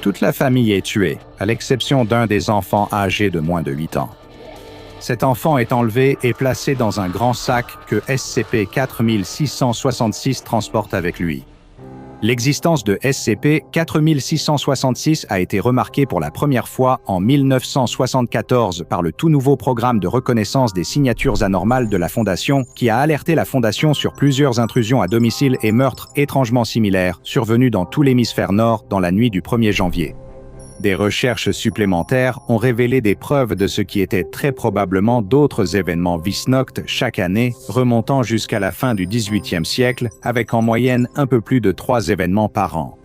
Toute la famille est tuée, à l'exception d'un des enfants âgés de moins de 8 ans. Cet enfant est enlevé et placé dans un grand sac que SCP-4666 transporte avec lui. L'existence de SCP-4666 a été remarquée pour la première fois en 1974 par le tout nouveau programme de reconnaissance des signatures anormales de la Fondation, qui a alerté la Fondation sur plusieurs intrusions à domicile et meurtres étrangement similaires survenus dans tout l'hémisphère nord dans la nuit du 1er janvier. Des recherches supplémentaires ont révélé des preuves de ce qui étaient très probablement d'autres événements Vis-Noct chaque année, remontant jusqu'à la fin du XVIIIe siècle, avec en moyenne un peu plus de 3 événements par an.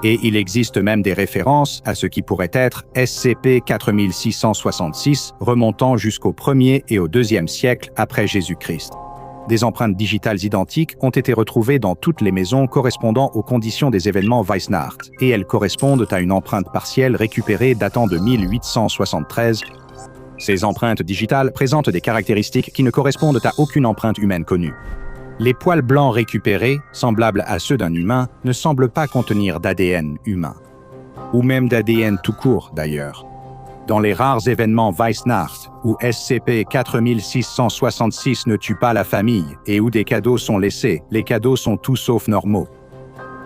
Et il existe même des références à ce qui pourrait être SCP-4666, remontant jusqu'au 1er et au 2e siècle après Jésus-Christ. Des empreintes digitales identiques ont été retrouvées dans toutes les maisons correspondant aux conditions des événements Weisnacht, et elles correspondent à une empreinte partielle récupérée datant de 1873. Ces empreintes digitales présentent des caractéristiques qui ne correspondent à aucune empreinte humaine connue. Les poils blancs récupérés, semblables à ceux d'un humain, ne semblent pas contenir d'ADN humain. Ou même d'ADN tout court, d'ailleurs. Dans les rares événements Weisnacht, où SCP-4666 ne tue pas la famille et où des cadeaux sont laissés, les cadeaux sont tout sauf normaux.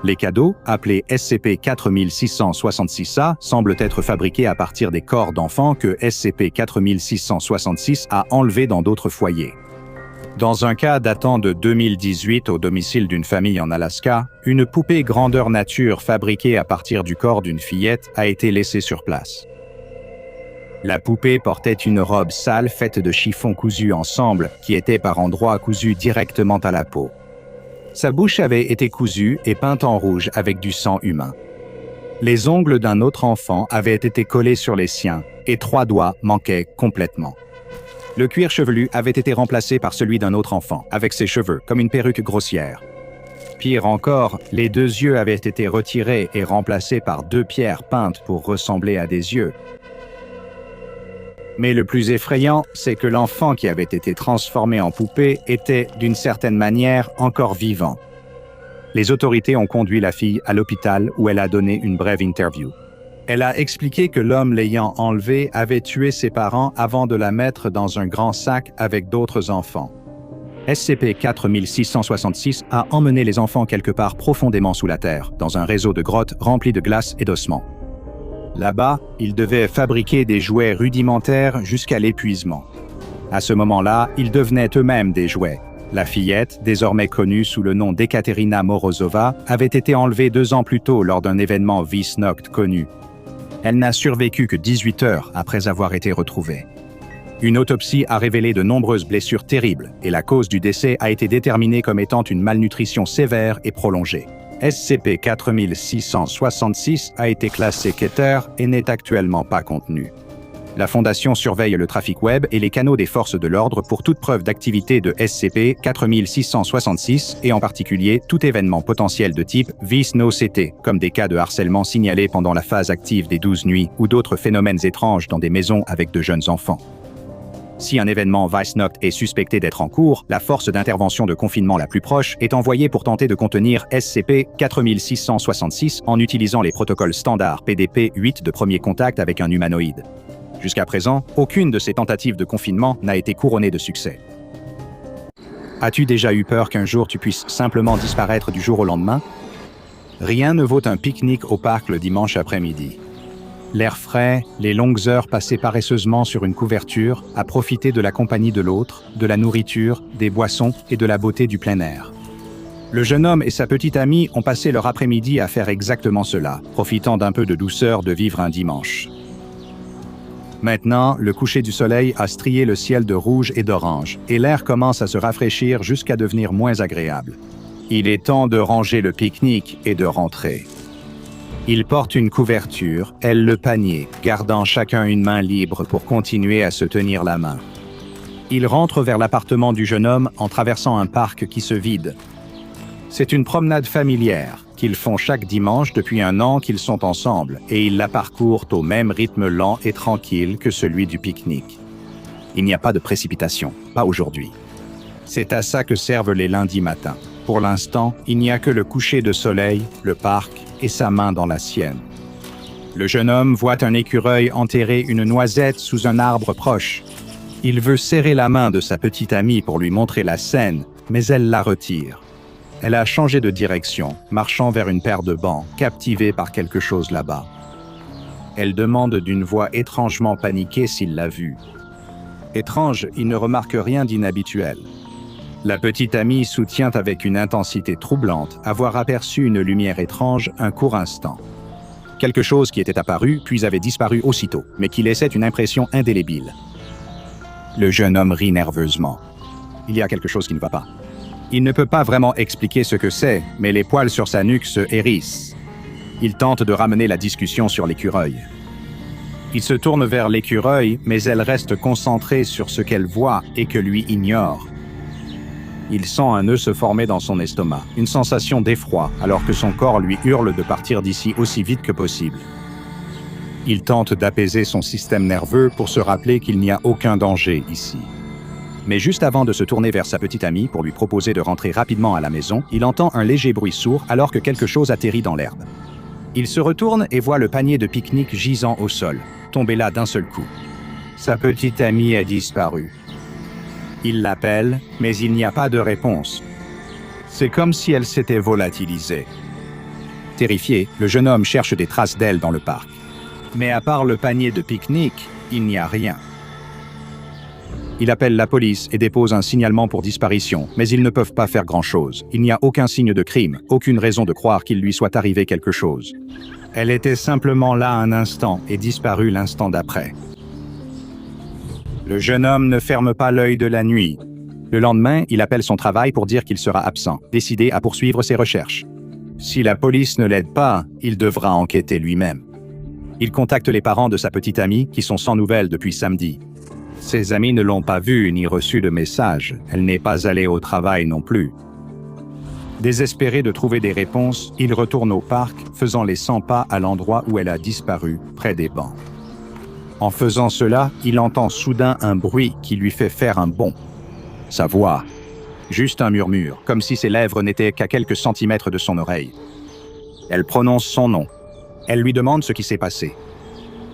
Les cadeaux, appelés SCP-4666A, semblent être fabriqués à partir des corps d'enfants que SCP-4666 a enlevés dans d'autres foyers. Dans un cas datant de 2018 au domicile d'une famille en Alaska, une poupée grandeur nature fabriquée à partir du corps d'une fillette a été laissée sur place. La poupée portait une robe sale faite de chiffons cousus ensemble qui était par endroits cousu directement à la peau. Sa bouche avait été cousue et peinte en rouge avec du sang humain. Les ongles d'un autre enfant avaient été collés sur les siens et 3 doigts manquaient complètement. Le cuir chevelu avait été remplacé par celui d'un autre enfant, avec ses cheveux, comme une perruque grossière. Pire encore, les 2 yeux avaient été retirés et remplacés par 2 pierres peintes pour ressembler à des yeux. Mais le plus effrayant, c'est que l'enfant qui avait été transformé en poupée était, d'une certaine manière, encore vivant. Les autorités ont conduit la fille à l'hôpital où elle a donné une brève interview. Elle a expliqué que l'homme l'ayant enlevée avait tué ses parents avant de la mettre dans un grand sac avec d'autres enfants. SCP-4666 a emmené les enfants quelque part profondément sous la terre, dans un réseau de grottes rempli de glace et d'ossements. Là-bas, ils devaient fabriquer des jouets rudimentaires jusqu'à l'épuisement. À ce moment-là, ils devenaient eux-mêmes des jouets. La fillette, désormais connue sous le nom d'Ekaterina Morozova, avait été enlevée 2 ans plus tôt lors d'un événement Vis-Noct connu. Elle n'a survécu que 18 heures après avoir été retrouvée. Une autopsie a révélé de nombreuses blessures terribles et la cause du décès a été déterminée comme étant une malnutrition sévère et prolongée. SCP-4666 a été classé Keter et n'est actuellement pas contenu. La Fondation surveille le trafic web et les canaux des forces de l'ordre pour toute preuve d'activité de SCP-4666 et en particulier tout événement potentiel de type Vis-No-CT, comme des cas de harcèlement signalés pendant la phase active des 12 nuits ou d'autres phénomènes étranges dans des maisons avec de jeunes enfants. Si un événement Vis-Noct est suspecté d'être en cours, la force d'intervention de confinement la plus proche est envoyée pour tenter de contenir SCP-4666 en utilisant les protocoles standards PDP-8 de premier contact avec un humanoïde. Jusqu'à présent, aucune de ces tentatives de confinement n'a été couronnée de succès. As-tu déjà eu peur qu'un jour tu puisses simplement disparaître du jour au lendemain? Rien ne vaut un pique-nique au parc le dimanche après-midi. L'air frais, les longues heures passées paresseusement sur une couverture, à profiter de la compagnie de l'autre, de la nourriture, des boissons et de la beauté du plein air. Le jeune homme et sa petite amie ont passé leur après-midi à faire exactement cela, profitant d'un peu de douceur de vivre un dimanche. Maintenant, le coucher du soleil a strié le ciel de rouge et d'orange, et l'air commence à se rafraîchir jusqu'à devenir moins agréable. Il est temps de ranger le pique-nique et de rentrer. Il porte une couverture, elle le panier, gardant chacun une main libre pour continuer à se tenir la main. Il rentre vers l'appartement du jeune homme en traversant un parc qui se vide. C'est une promenade familière qu'ils font chaque dimanche depuis 1 an qu'ils sont ensemble et ils la parcourent au même rythme lent et tranquille que celui du pique-nique. Il n'y a pas de précipitation, pas aujourd'hui. C'est à ça que servent les lundis matins. Pour l'instant, il n'y a que le coucher de soleil, le parc et sa main dans la sienne. Le jeune homme voit un écureuil enterrer une noisette sous un arbre proche. Il veut serrer la main de sa petite amie pour lui montrer la scène, mais elle la retire. Elle a changé de direction, marchant vers une paire de bancs, captivée par quelque chose là-bas. Elle demande d'une voix étrangement paniquée s'il l'a vue. Étrange, il ne remarque rien d'inhabituel. La petite amie soutient avec une intensité troublante avoir aperçu une lumière étrange un court instant. Quelque chose qui était apparu, puis avait disparu aussitôt, mais qui laissait une impression indélébile. Le jeune homme rit nerveusement. Il y a quelque chose qui ne va pas. Il ne peut pas vraiment expliquer ce que c'est, mais les poils sur sa nuque se hérissent. Il tente de ramener la discussion sur l'écureuil. Il se tourne vers l'écureuil, mais elle reste concentrée sur ce qu'elle voit et que lui ignore. Il sent un nœud se former dans son estomac, une sensation d'effroi, alors que son corps lui hurle de partir d'ici aussi vite que possible. Il tente d'apaiser son système nerveux pour se rappeler qu'il n'y a aucun danger ici. Mais juste avant de se tourner vers sa petite amie pour lui proposer de rentrer rapidement à la maison, il entend un léger bruit sourd alors que quelque chose atterrit dans l'herbe. Il se retourne et voit le panier de pique-nique gisant au sol, tombé là d'un seul coup. Sa petite amie a disparu. Il l'appelle, mais il n'y a pas de réponse. C'est comme si elle s'était volatilisée. Terrifié, le jeune homme cherche des traces d'elle dans le parc. Mais à part le panier de pique-nique, il n'y a rien. Il appelle la police et dépose un signalement pour disparition, mais ils ne peuvent pas faire grand-chose. Il n'y a aucun signe de crime, aucune raison de croire qu'il lui soit arrivé quelque chose. Elle était simplement là un instant et disparut l'instant d'après. Le jeune homme ne ferme pas l'œil de la nuit. Le lendemain, il appelle son travail pour dire qu'il sera absent, décidé à poursuivre ses recherches. Si la police ne l'aide pas, il devra enquêter lui-même. Il contacte les parents de sa petite amie, qui sont sans nouvelles depuis samedi. Ses amis ne l'ont pas vue ni reçu de message. Elle n'est pas allée au travail non plus. Désespéré de trouver des réponses, il retourne au parc, faisant les 100 pas à l'endroit où elle a disparu, près des bancs. En faisant cela, il entend soudain un bruit qui lui fait faire un bond. Sa voix, juste un murmure, comme si ses lèvres n'étaient qu'à quelques centimètres de son oreille. Elle prononce son nom. Elle lui demande ce qui s'est passé.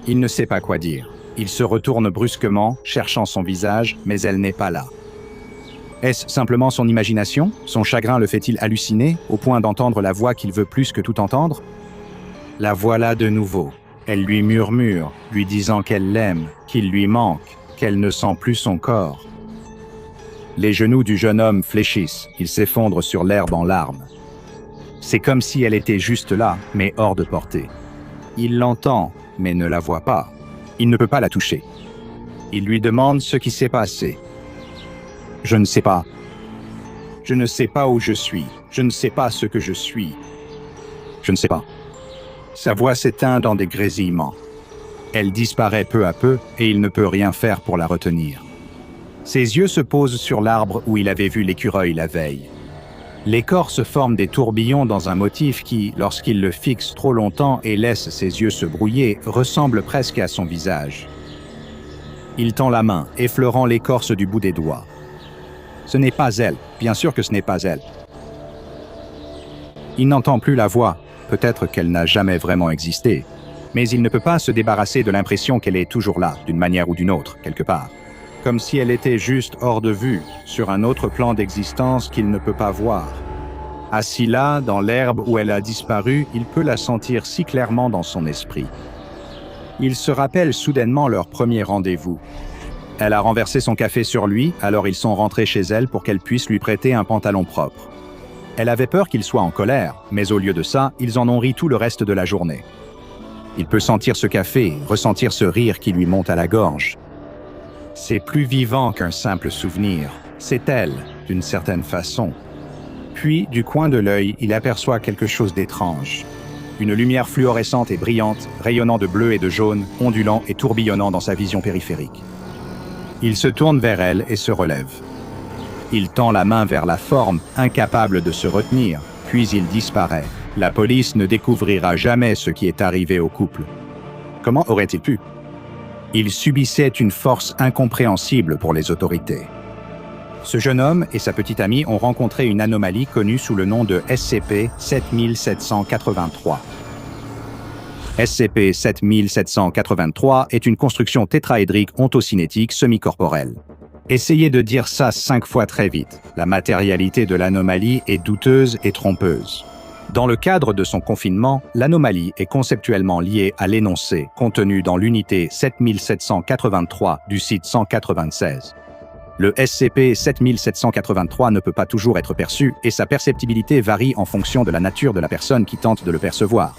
Il ne sait pas quoi dire. Il se retourne brusquement, cherchant son visage, mais elle n'est pas là. Est-ce simplement son imagination? Son chagrin le fait-il halluciner, au point d'entendre la voix qu'il veut plus que tout entendre? La voilà de nouveau. Elle lui murmure, lui disant qu'elle l'aime, qu'il lui manque, qu'elle ne sent plus son corps. Les genoux du jeune homme fléchissent, il s'effondre sur l'herbe en larmes. C'est comme si elle était juste là, mais hors de portée. Il l'entend, mais ne la voit pas. Il ne peut pas la toucher. Il lui demande ce qui s'est passé. « Je ne sais pas. Je ne sais pas où je suis. Je ne sais pas ce que je suis. Je ne sais pas. » Sa voix s'éteint dans des grésillements. Elle disparaît peu à peu et il ne peut rien faire pour la retenir. Ses yeux se posent sur l'arbre où il avait vu l'écureuil la veille. L'écorce forme des tourbillons dans un motif qui, lorsqu'il le fixe trop longtemps et laisse ses yeux se brouiller, ressemble presque à son visage. Il tend la main, effleurant l'écorce du bout des doigts. Ce n'est pas elle, bien sûr que ce n'est pas elle. Il n'entend plus la voix, peut-être qu'elle n'a jamais vraiment existé, mais il ne peut pas se débarrasser de l'impression qu'elle est toujours là, d'une manière ou d'une autre, quelque part. Comme si elle était juste hors de vue, sur un autre plan d'existence qu'il ne peut pas voir. Assis là, dans l'herbe où elle a disparu, il peut la sentir si clairement dans son esprit. Il se rappelle soudainement leur premier rendez-vous. Elle a renversé son café sur lui, alors ils sont rentrés chez elle pour qu'elle puisse lui prêter un pantalon propre. Elle avait peur qu'il soit en colère, mais au lieu de ça, ils en ont ri tout le reste de la journée. Il peut sentir ce café, ressentir ce rire qui lui monte à la gorge. C'est plus vivant qu'un simple souvenir. C'est elle, d'une certaine façon. Puis, du coin de l'œil, il aperçoit quelque chose d'étrange. Une lumière fluorescente et brillante, rayonnant de bleu et de jaune, ondulant et tourbillonnant dans sa vision périphérique. Il se tourne vers elle et se relève. Il tend la main vers la forme, incapable de se retenir, puis il disparaît. La police ne découvrira jamais ce qui est arrivé au couple. Comment aurait-il pu? Il subissait une force incompréhensible pour les autorités. Ce jeune homme et sa petite amie ont rencontré une anomalie connue sous le nom de SCP-7783. SCP-7783 est une construction tétraédrique ontocinétique semi-corporelle. Essayez de dire ça 5 fois très vite. La matérialité de l'anomalie est douteuse et trompeuse. Dans le cadre de son confinement, l'anomalie est conceptuellement liée à l'énoncé contenu dans l'unité 7783 du site 196. Le SCP-7783 ne peut pas toujours être perçu et sa perceptibilité varie en fonction de la nature de la personne qui tente de le percevoir.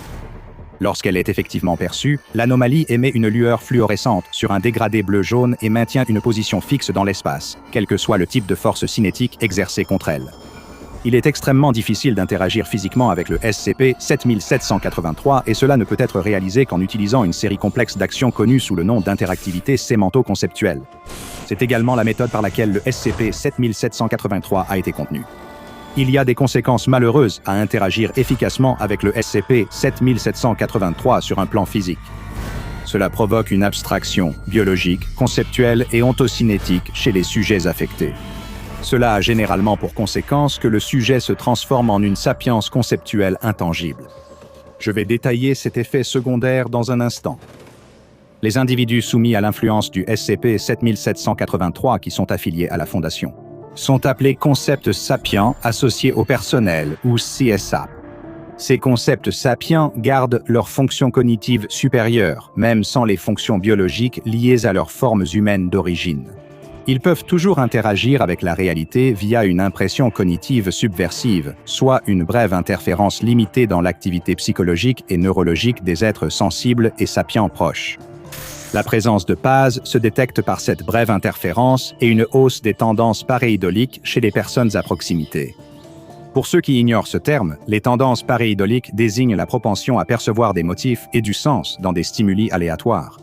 Lorsqu'elle est effectivement perçue, l'anomalie émet une lueur fluorescente sur un dégradé bleu-jaune et maintient une position fixe dans l'espace, quel que soit le type de force cinétique exercée contre elle. Il est extrêmement difficile d'interagir physiquement avec le SCP-7783 et cela ne peut être réalisé qu'en utilisant une série complexe d'actions connues sous le nom d'interactivité sémanto-conceptuelle. C'est également la méthode par laquelle le SCP-7783 a été contenu. Il y a des conséquences malheureuses à interagir efficacement avec le SCP-7783 sur un plan physique. Cela provoque une abstraction biologique, conceptuelle et ontocinétique chez les sujets affectés. Cela a généralement pour conséquence que le sujet se transforme en une sapience conceptuelle intangible. Je vais détailler cet effet secondaire dans un instant. Les individus soumis à l'influence du SCP-7783 qui sont affiliés à la Fondation sont appelés concepts sapiens associés au personnel ou CSAP. Ces concepts sapiens gardent leurs fonctions cognitives supérieures, même sans les fonctions biologiques liées à leurs formes humaines d'origine. Ils peuvent toujours interagir avec la réalité via une impression cognitive subversive, soit une brève interférence limitée dans l'activité psychologique et neurologique des êtres sensibles et sapiens proches. La présence de PAS se détecte par cette brève interférence et une hausse des tendances paréidoliques chez les personnes à proximité. Pour ceux qui ignorent ce terme, les tendances paréidoliques désignent la propension à percevoir des motifs et du sens dans des stimuli aléatoires.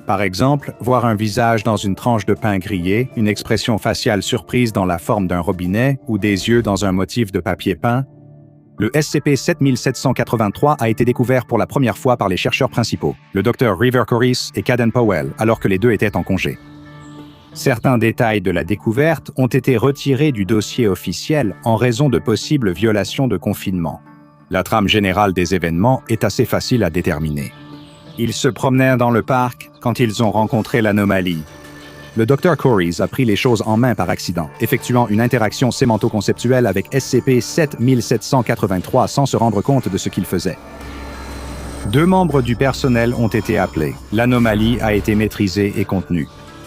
Par exemple, voir un visage dans une tranche de pain grillé, une expression faciale surprise dans la forme d'un robinet ou des yeux dans un motif de papier peint. Le SCP-7783 a été découvert pour la première fois par les chercheurs principaux, le Dr River Corris et Caden Powell, alors que les deux étaient en congé. Certains détails de la découverte ont été retirés du dossier officiel en raison de possibles violations de confinement. La trame générale des événements est assez facile à déterminer. Ils se promenèrent dans le parc quand ils ont rencontré l'anomalie. Le Dr Corris a pris les choses en main par accident, effectuant une interaction sémanto-conceptuelle avec SCP-7783 sans se rendre compte de ce qu'il faisait. 2 membres du personnel ont été appelés. L'anomalie a été maîtrisée et contenue.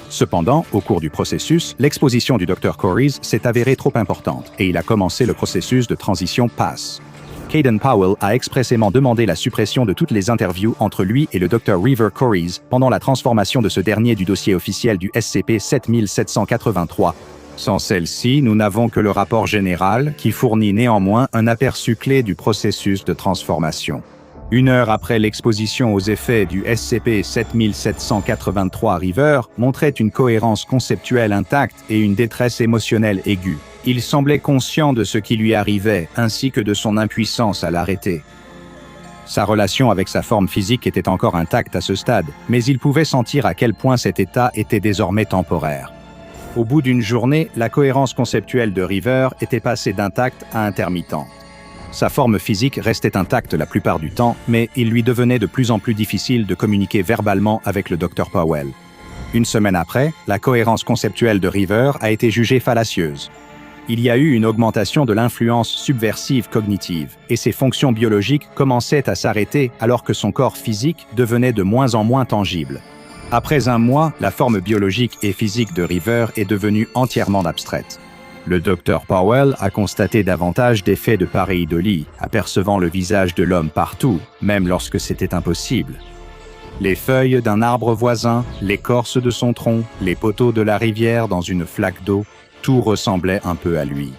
Cependant, au cours du processus, l'exposition du Dr Corris s'est avérée trop importante et il a commencé le processus de transition PAS. Caden Powell a expressément demandé la suppression de toutes les interviews entre lui et le Dr River Corris pendant la transformation de ce dernier du dossier officiel du SCP-7783. Sans celle-ci, nous n'avons que le rapport général qui fournit néanmoins un aperçu clé du processus de transformation. 1 heure après l'exposition aux effets du SCP-7783 River montrait une cohérence conceptuelle intacte et une détresse émotionnelle aiguë. Il semblait conscient de ce qui lui arrivait, ainsi que de son impuissance à l'arrêter. Sa relation avec sa forme physique était encore intacte à ce stade, mais il pouvait sentir à quel point cet état était désormais temporaire. Au bout d'une journée, la cohérence conceptuelle de River était passée d'intacte à intermittente. Sa forme physique restait intacte la plupart du temps, mais il lui devenait de plus en plus difficile de communiquer verbalement avec le Dr Powell. 1 semaine après, la cohérence conceptuelle de River a été jugée fallacieuse. Il y a eu une augmentation de l'influence subversive cognitive, et ses fonctions biologiques commençaient à s'arrêter alors que son corps physique devenait de moins en moins tangible. Après 1 mois, la forme biologique et physique de River est devenue entièrement abstraite. Le Dr Powell a constaté davantage d'effets de pareidolie, apercevant le visage de l'homme partout, même lorsque c'était impossible. Les feuilles d'un arbre voisin, l'écorce de son tronc, les poteaux de la rivière dans une flaque d'eau, tout ressemblait un peu à lui.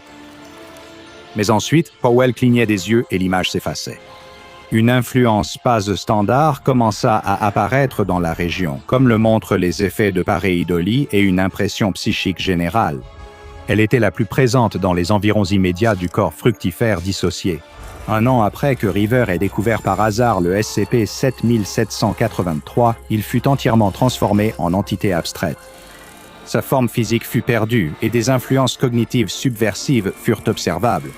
Mais ensuite, Powell clignait des yeux et l'image s'effaçait. Une influence phase standard commença à apparaître dans la région, comme le montrent les effets de pareidolie et une impression psychique générale. Elle était la plus présente dans les environs immédiats du corps fructifère dissocié. Un an après que River ait découvert par hasard le SCP-7783, il fut entièrement transformé en entité abstraite. Sa forme physique fut perdue et des influences cognitives subversives furent observables.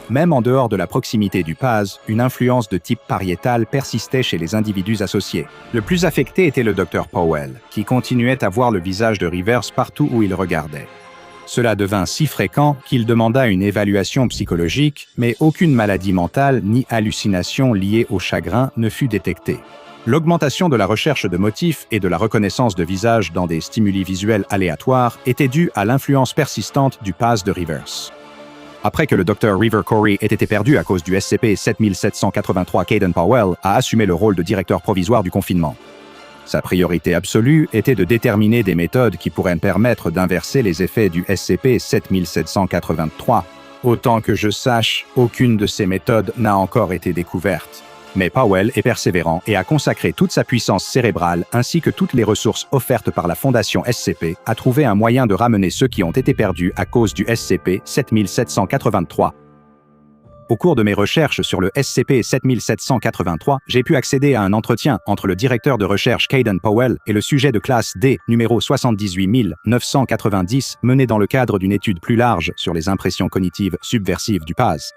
Même en dehors de la proximité du PAS, une influence de type pariétal persistait chez les individus associés. Le plus affecté était le Dr Powell, qui continuait à voir le visage de Rivers partout où il regardait. Cela devint si fréquent qu'il demanda une évaluation psychologique, mais aucune maladie mentale ni hallucination liée au chagrin ne fut détectée. L'augmentation de la recherche de motifs et de la reconnaissance de visages dans des stimuli visuels aléatoires était due à l'influence persistante du PAS de Rivers. Après que le Dr River Corey ait été perdu à cause du SCP-7783, Caden Powell a assumé le rôle de directeur provisoire du confinement. Sa priorité absolue était de déterminer des méthodes qui pourraient permettre d'inverser les effets du SCP-7783. Autant que je sache, aucune de ces méthodes n'a encore été découverte. Mais Powell est persévérant et a consacré toute sa puissance cérébrale ainsi que toutes les ressources offertes par la Fondation SCP à trouver un moyen de ramener ceux qui ont été perdus à cause du SCP-7783. Au cours de mes recherches sur le SCP-7783, j'ai pu accéder à un entretien entre le directeur de recherche Caden Powell et le sujet de classe D, numéro 78990, mené dans le cadre d'une étude plus large sur les impressions cognitives subversives du PAS.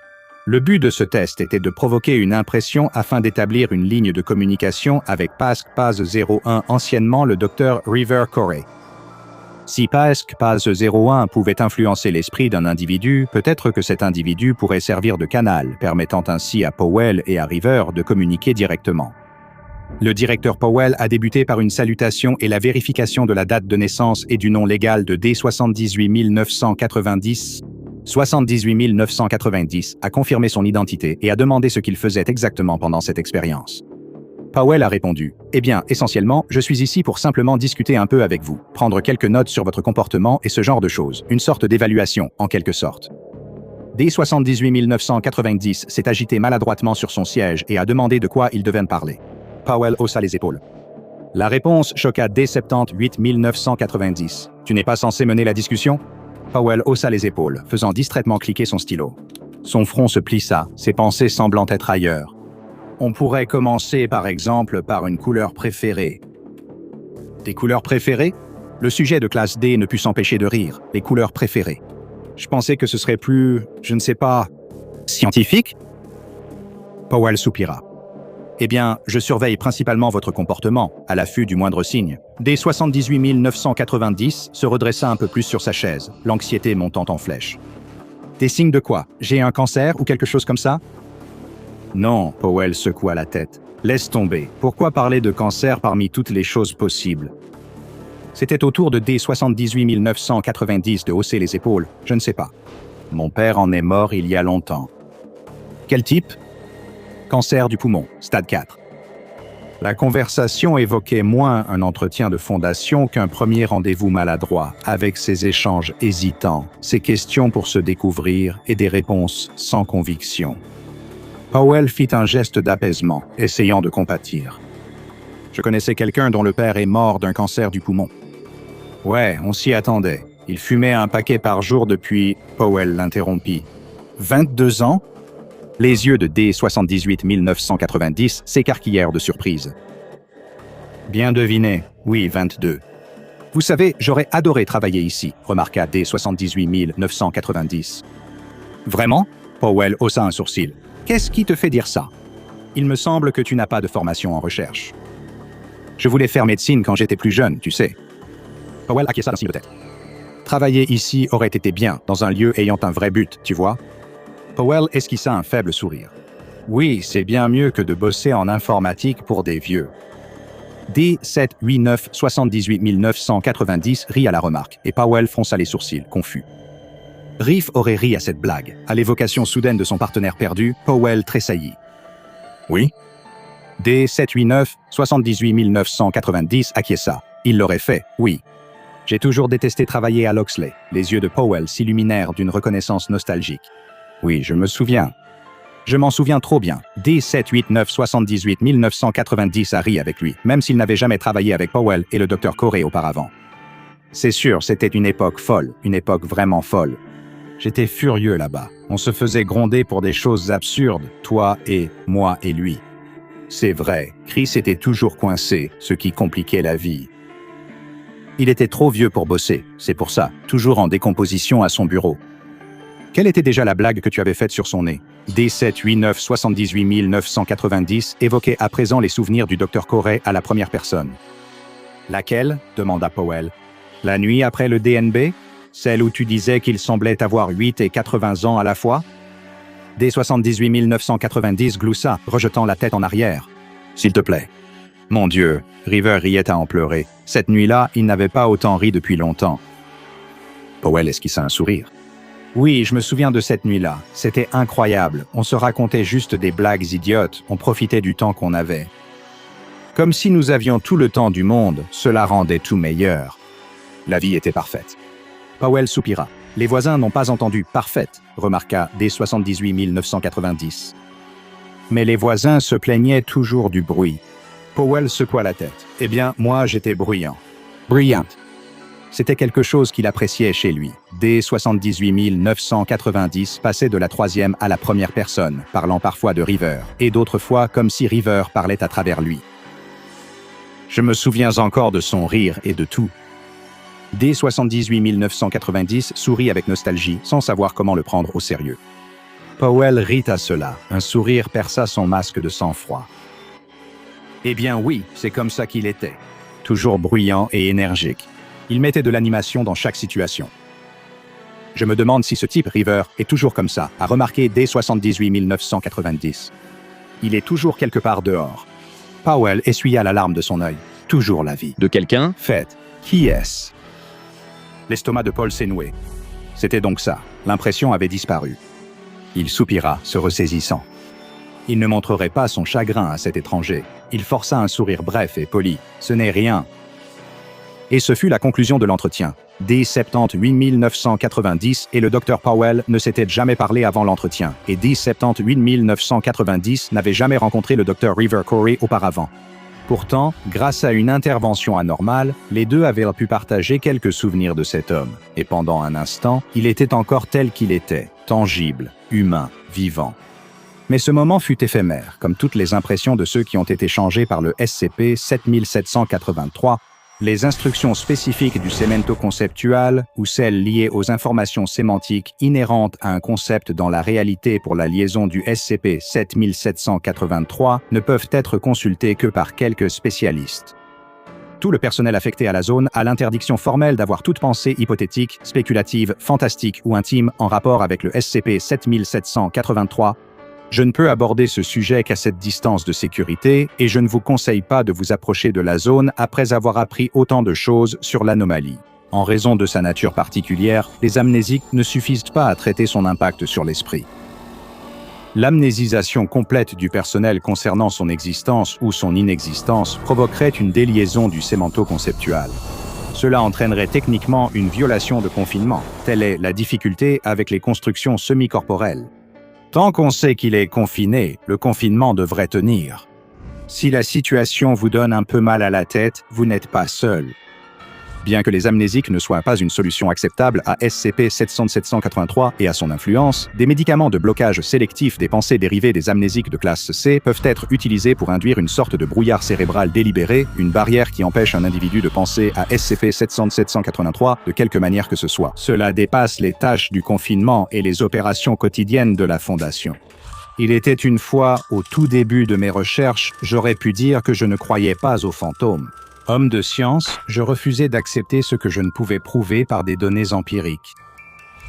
Le but de ce test était de provoquer une impression afin d'établir une ligne de communication avec PAS-01, anciennement le Dr River Corey. Si PAS-01 pouvait influencer l'esprit d'un individu, peut-être que cet individu pourrait servir de canal, permettant ainsi à Powell et à River de communiquer directement. Le directeur Powell a débuté par une salutation et la vérification de la date de naissance et du nom légal de D78990. 78990 a confirmé son identité et a demandé ce qu'il faisait exactement pendant cette expérience. Powell a répondu « Eh bien, essentiellement, je suis ici pour simplement discuter un peu avec vous, prendre quelques notes sur votre comportement et ce genre de choses, une sorte d'évaluation, en quelque sorte. » D78990 s'est agité maladroitement sur son siège et a demandé de quoi il devait me parler. Powell haussa les épaules. La réponse choqua D78990. « Tu n'es pas censé mener la discussion ?» Powell haussa les épaules, faisant distraitement cliquer son stylo. Son front se plissa, ses pensées semblant être ailleurs. On pourrait commencer par exemple par une couleur préférée. Des couleurs préférées? Le sujet de classe D ne put s'empêcher de rire. Les couleurs préférées. Je pensais que ce serait plus, je ne sais pas, scientifique? Powell soupira. Eh bien, je surveille principalement votre comportement, à l'affût du moindre signe. D78990 se redressa un peu plus sur sa chaise, l'anxiété montant en flèche. Des signes de quoi? J'ai un cancer ou quelque chose comme ça? Non, Powell secoua la tête. Laisse tomber. Pourquoi parler de cancer parmi toutes les choses possibles? C'était au tour de D78990 de hausser les épaules. Je ne sais pas. Mon père en est mort il y a longtemps. Quel type? Cancer du poumon, stade 4. La conversation évoquait moins un entretien de fondation qu'un premier rendez-vous maladroit, avec ses échanges hésitants, ses questions pour se découvrir et des réponses sans conviction. Powell fit un geste d'apaisement, essayant de compatir. Je connaissais quelqu'un dont le père est mort d'un cancer du poumon. Ouais, on s'y attendait. Il fumait un paquet par jour depuis... Powell l'interrompit. 22 ans? Les yeux de D78990 s'écarquillèrent de surprise. Bien deviné, oui, 22. Vous savez, j'aurais adoré travailler ici, remarqua D78990. Vraiment? Powell haussa un sourcil. Qu'est-ce qui te fait dire ça? Il me semble que tu n'as pas de formation en recherche. Je voulais faire médecine quand j'étais plus jeune, tu sais. Powell acquiesça d'un signe de tête. Travailler ici aurait été bien, dans un lieu ayant un vrai but, tu vois? Powell esquissa un faible sourire. Oui, c'est bien mieux que de bosser en informatique pour des vieux. D78990 rit à la remarque, et Powell fronça les sourcils, confus. Riff aurait ri à cette blague. À l'évocation soudaine de son partenaire perdu, Powell tressaillit. Oui? D78990 acquiesça. Il l'aurait fait, oui. J'ai toujours détesté travailler à Loxley. Les yeux de Powell s'illuminèrent d'une reconnaissance nostalgique. Oui, je me souviens. Je m'en souviens trop bien. D78978-1990 a ri avec lui, même s'il n'avait jamais travaillé avec Powell et le Dr. Corey auparavant. C'est sûr, c'était une époque folle, une époque vraiment folle. J'étais furieux là-bas. On se faisait gronder pour des choses absurdes, toi et moi et lui. C'est vrai, Chris était toujours coincé, ce qui compliquait la vie. Il était trop vieux pour bosser, c'est pour ça, toujours en décomposition à son bureau. Quelle était déjà la blague que tu avais faite sur son nez? D78978-990 évoquait à présent les souvenirs du Dr. Corey à la première personne. Laquelle? Demanda Powell. La nuit après le DNB? Celle où tu disais qu'il semblait avoir 8 et 80 ans à la fois? D78990 gloussa, rejetant la tête en arrière. S'il te plaît. Mon Dieu, River riait à en pleurer. Cette nuit-là, il n'avait pas autant ri depuis longtemps. Powell esquissa un sourire. Oui, je me souviens de cette nuit-là. C'était incroyable. On se racontait juste des blagues idiotes. On profitait du temps qu'on avait. Comme si nous avions tout le temps du monde, cela rendait tout meilleur. La vie était parfaite. Powell soupira. Les voisins n'ont pas entendu « parfaite », remarqua D78990. Mais les voisins se plaignaient toujours du bruit. Powell secoua la tête. Eh bien, moi, j'étais bruyant. Brillante. C'était quelque chose qu'il appréciait chez lui. D78990 passait de la troisième à la première personne, parlant parfois de River, et d'autres fois comme si River parlait à travers lui. Je me souviens encore de son rire et de tout. D78990 sourit avec nostalgie, sans savoir comment le prendre au sérieux. Powell rit à cela. Un sourire perça son masque de sang-froid. Eh bien oui, c'est comme ça qu'il était. Toujours bruyant et énergique. Il mettait de l'animation dans chaque situation. Je me demande si ce type, River, est toujours comme ça, a remarqué D78990. Il est toujours quelque part dehors. Powell essuya la larme de son œil. Toujours la vie. De quelqu'un? Faites. Qui est-ce? L'estomac de Paul s'est noué. C'était donc ça. L'impression avait disparu. Il soupira, se ressaisissant. Il ne montrerait pas son chagrin à cet étranger. Il força un sourire bref et poli. Ce n'est rien. Et ce fut la conclusion de l'entretien. D78990 et le Dr. Powell ne s'étaient jamais parlé avant l'entretien, et D78990 n'avait jamais rencontré le Dr. River Corey auparavant. Pourtant, grâce à une intervention anormale, les deux avaient pu partager quelques souvenirs de cet homme, et pendant un instant, il était encore tel qu'il était, tangible, humain, vivant. Mais ce moment fut éphémère, comme toutes les impressions de ceux qui ont été changés par le SCP-7783, les instructions spécifiques du sémento conceptual ou celles liées aux informations sémantiques inhérentes à un concept dans la réalité pour la liaison du SCP-7783 ne peuvent être consultées que par quelques spécialistes. Tout le personnel affecté à la zone a l'interdiction formelle d'avoir toute pensée hypothétique, spéculative, fantastique ou intime en rapport avec le SCP-7783. Je ne peux aborder ce sujet qu'à cette distance de sécurité et je ne vous conseille pas de vous approcher de la zone après avoir appris autant de choses sur l'anomalie. En raison de sa nature particulière, les amnésiques ne suffisent pas à traiter son impact sur l'esprit. L'amnésisation complète du personnel concernant son existence ou son inexistence provoquerait une déliaison du sémento conceptual. Cela entraînerait techniquement une violation de confinement. Telle est la difficulté avec les constructions semi-corporelles. Tant qu'on sait qu'il est confiné, le confinement devrait tenir. Si la situation vous donne un peu mal à la tête, vous n'êtes pas seul. Bien que les amnésiques ne soient pas une solution acceptable à SCP-7783 et à son influence, des médicaments de blocage sélectif des pensées dérivées des amnésiques de classe C peuvent être utilisés pour induire une sorte de brouillard cérébral délibéré, une barrière qui empêche un individu de penser à SCP-7783 de quelque manière que ce soit. Cela dépasse les tâches du confinement et les opérations quotidiennes de la Fondation. Il était une fois, au tout début de mes recherches, j'aurais pu dire que je ne croyais pas aux fantômes. Homme de science, je refusais d'accepter ce que je ne pouvais prouver par des données empiriques.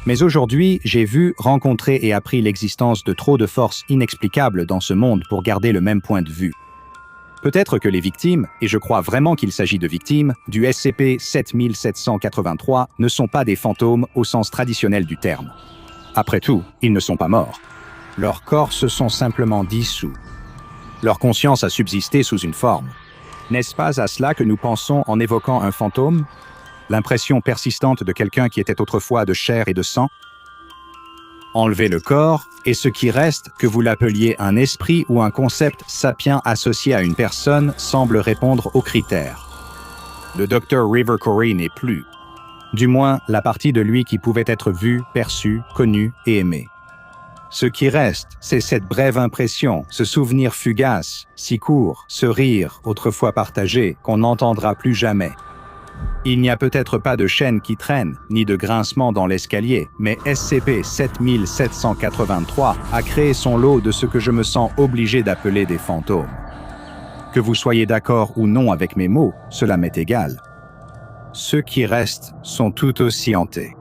Mais aujourd'hui, j'ai vu, rencontré et appris l'existence de trop de forces inexplicables dans ce monde pour garder le même point de vue. Peut-être que les victimes, et je crois vraiment qu'il s'agit de victimes, du SCP-7783 ne sont pas des fantômes au sens traditionnel du terme. Après tout, ils ne sont pas morts. Leurs corps se sont simplement dissous. Leur conscience a subsisté sous une forme. N'est-ce pas à cela que nous pensons en évoquant un fantôme? L'impression persistante de quelqu'un qui était autrefois de chair et de sang? Enlevez le corps, et ce qui reste, que vous l'appeliez un esprit ou un concept sapien associé à une personne, semble répondre aux critères. Le Dr. River Corey n'est plus. Du moins, la partie de lui qui pouvait être vue, perçue, connue et aimée. Ce qui reste, c'est cette brève impression, ce souvenir fugace, si court, ce rire, autrefois partagé, qu'on n'entendra plus jamais. Il n'y a peut-être pas de chaîne qui traîne, ni de grincement dans l'escalier, mais SCP-7783 a créé son lot de ce que je me sens obligé d'appeler des fantômes. Que vous soyez d'accord ou non avec mes mots, cela m'est égal. Ceux qui restent sont tout aussi hantés.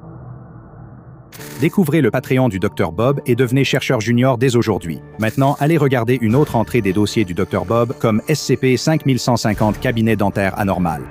Découvrez le Patreon du Dr Bob et devenez chercheur junior dès aujourd'hui. Maintenant, allez regarder une autre entrée des dossiers du Dr Bob comme SCP-5150 cabinet dentaire anormal.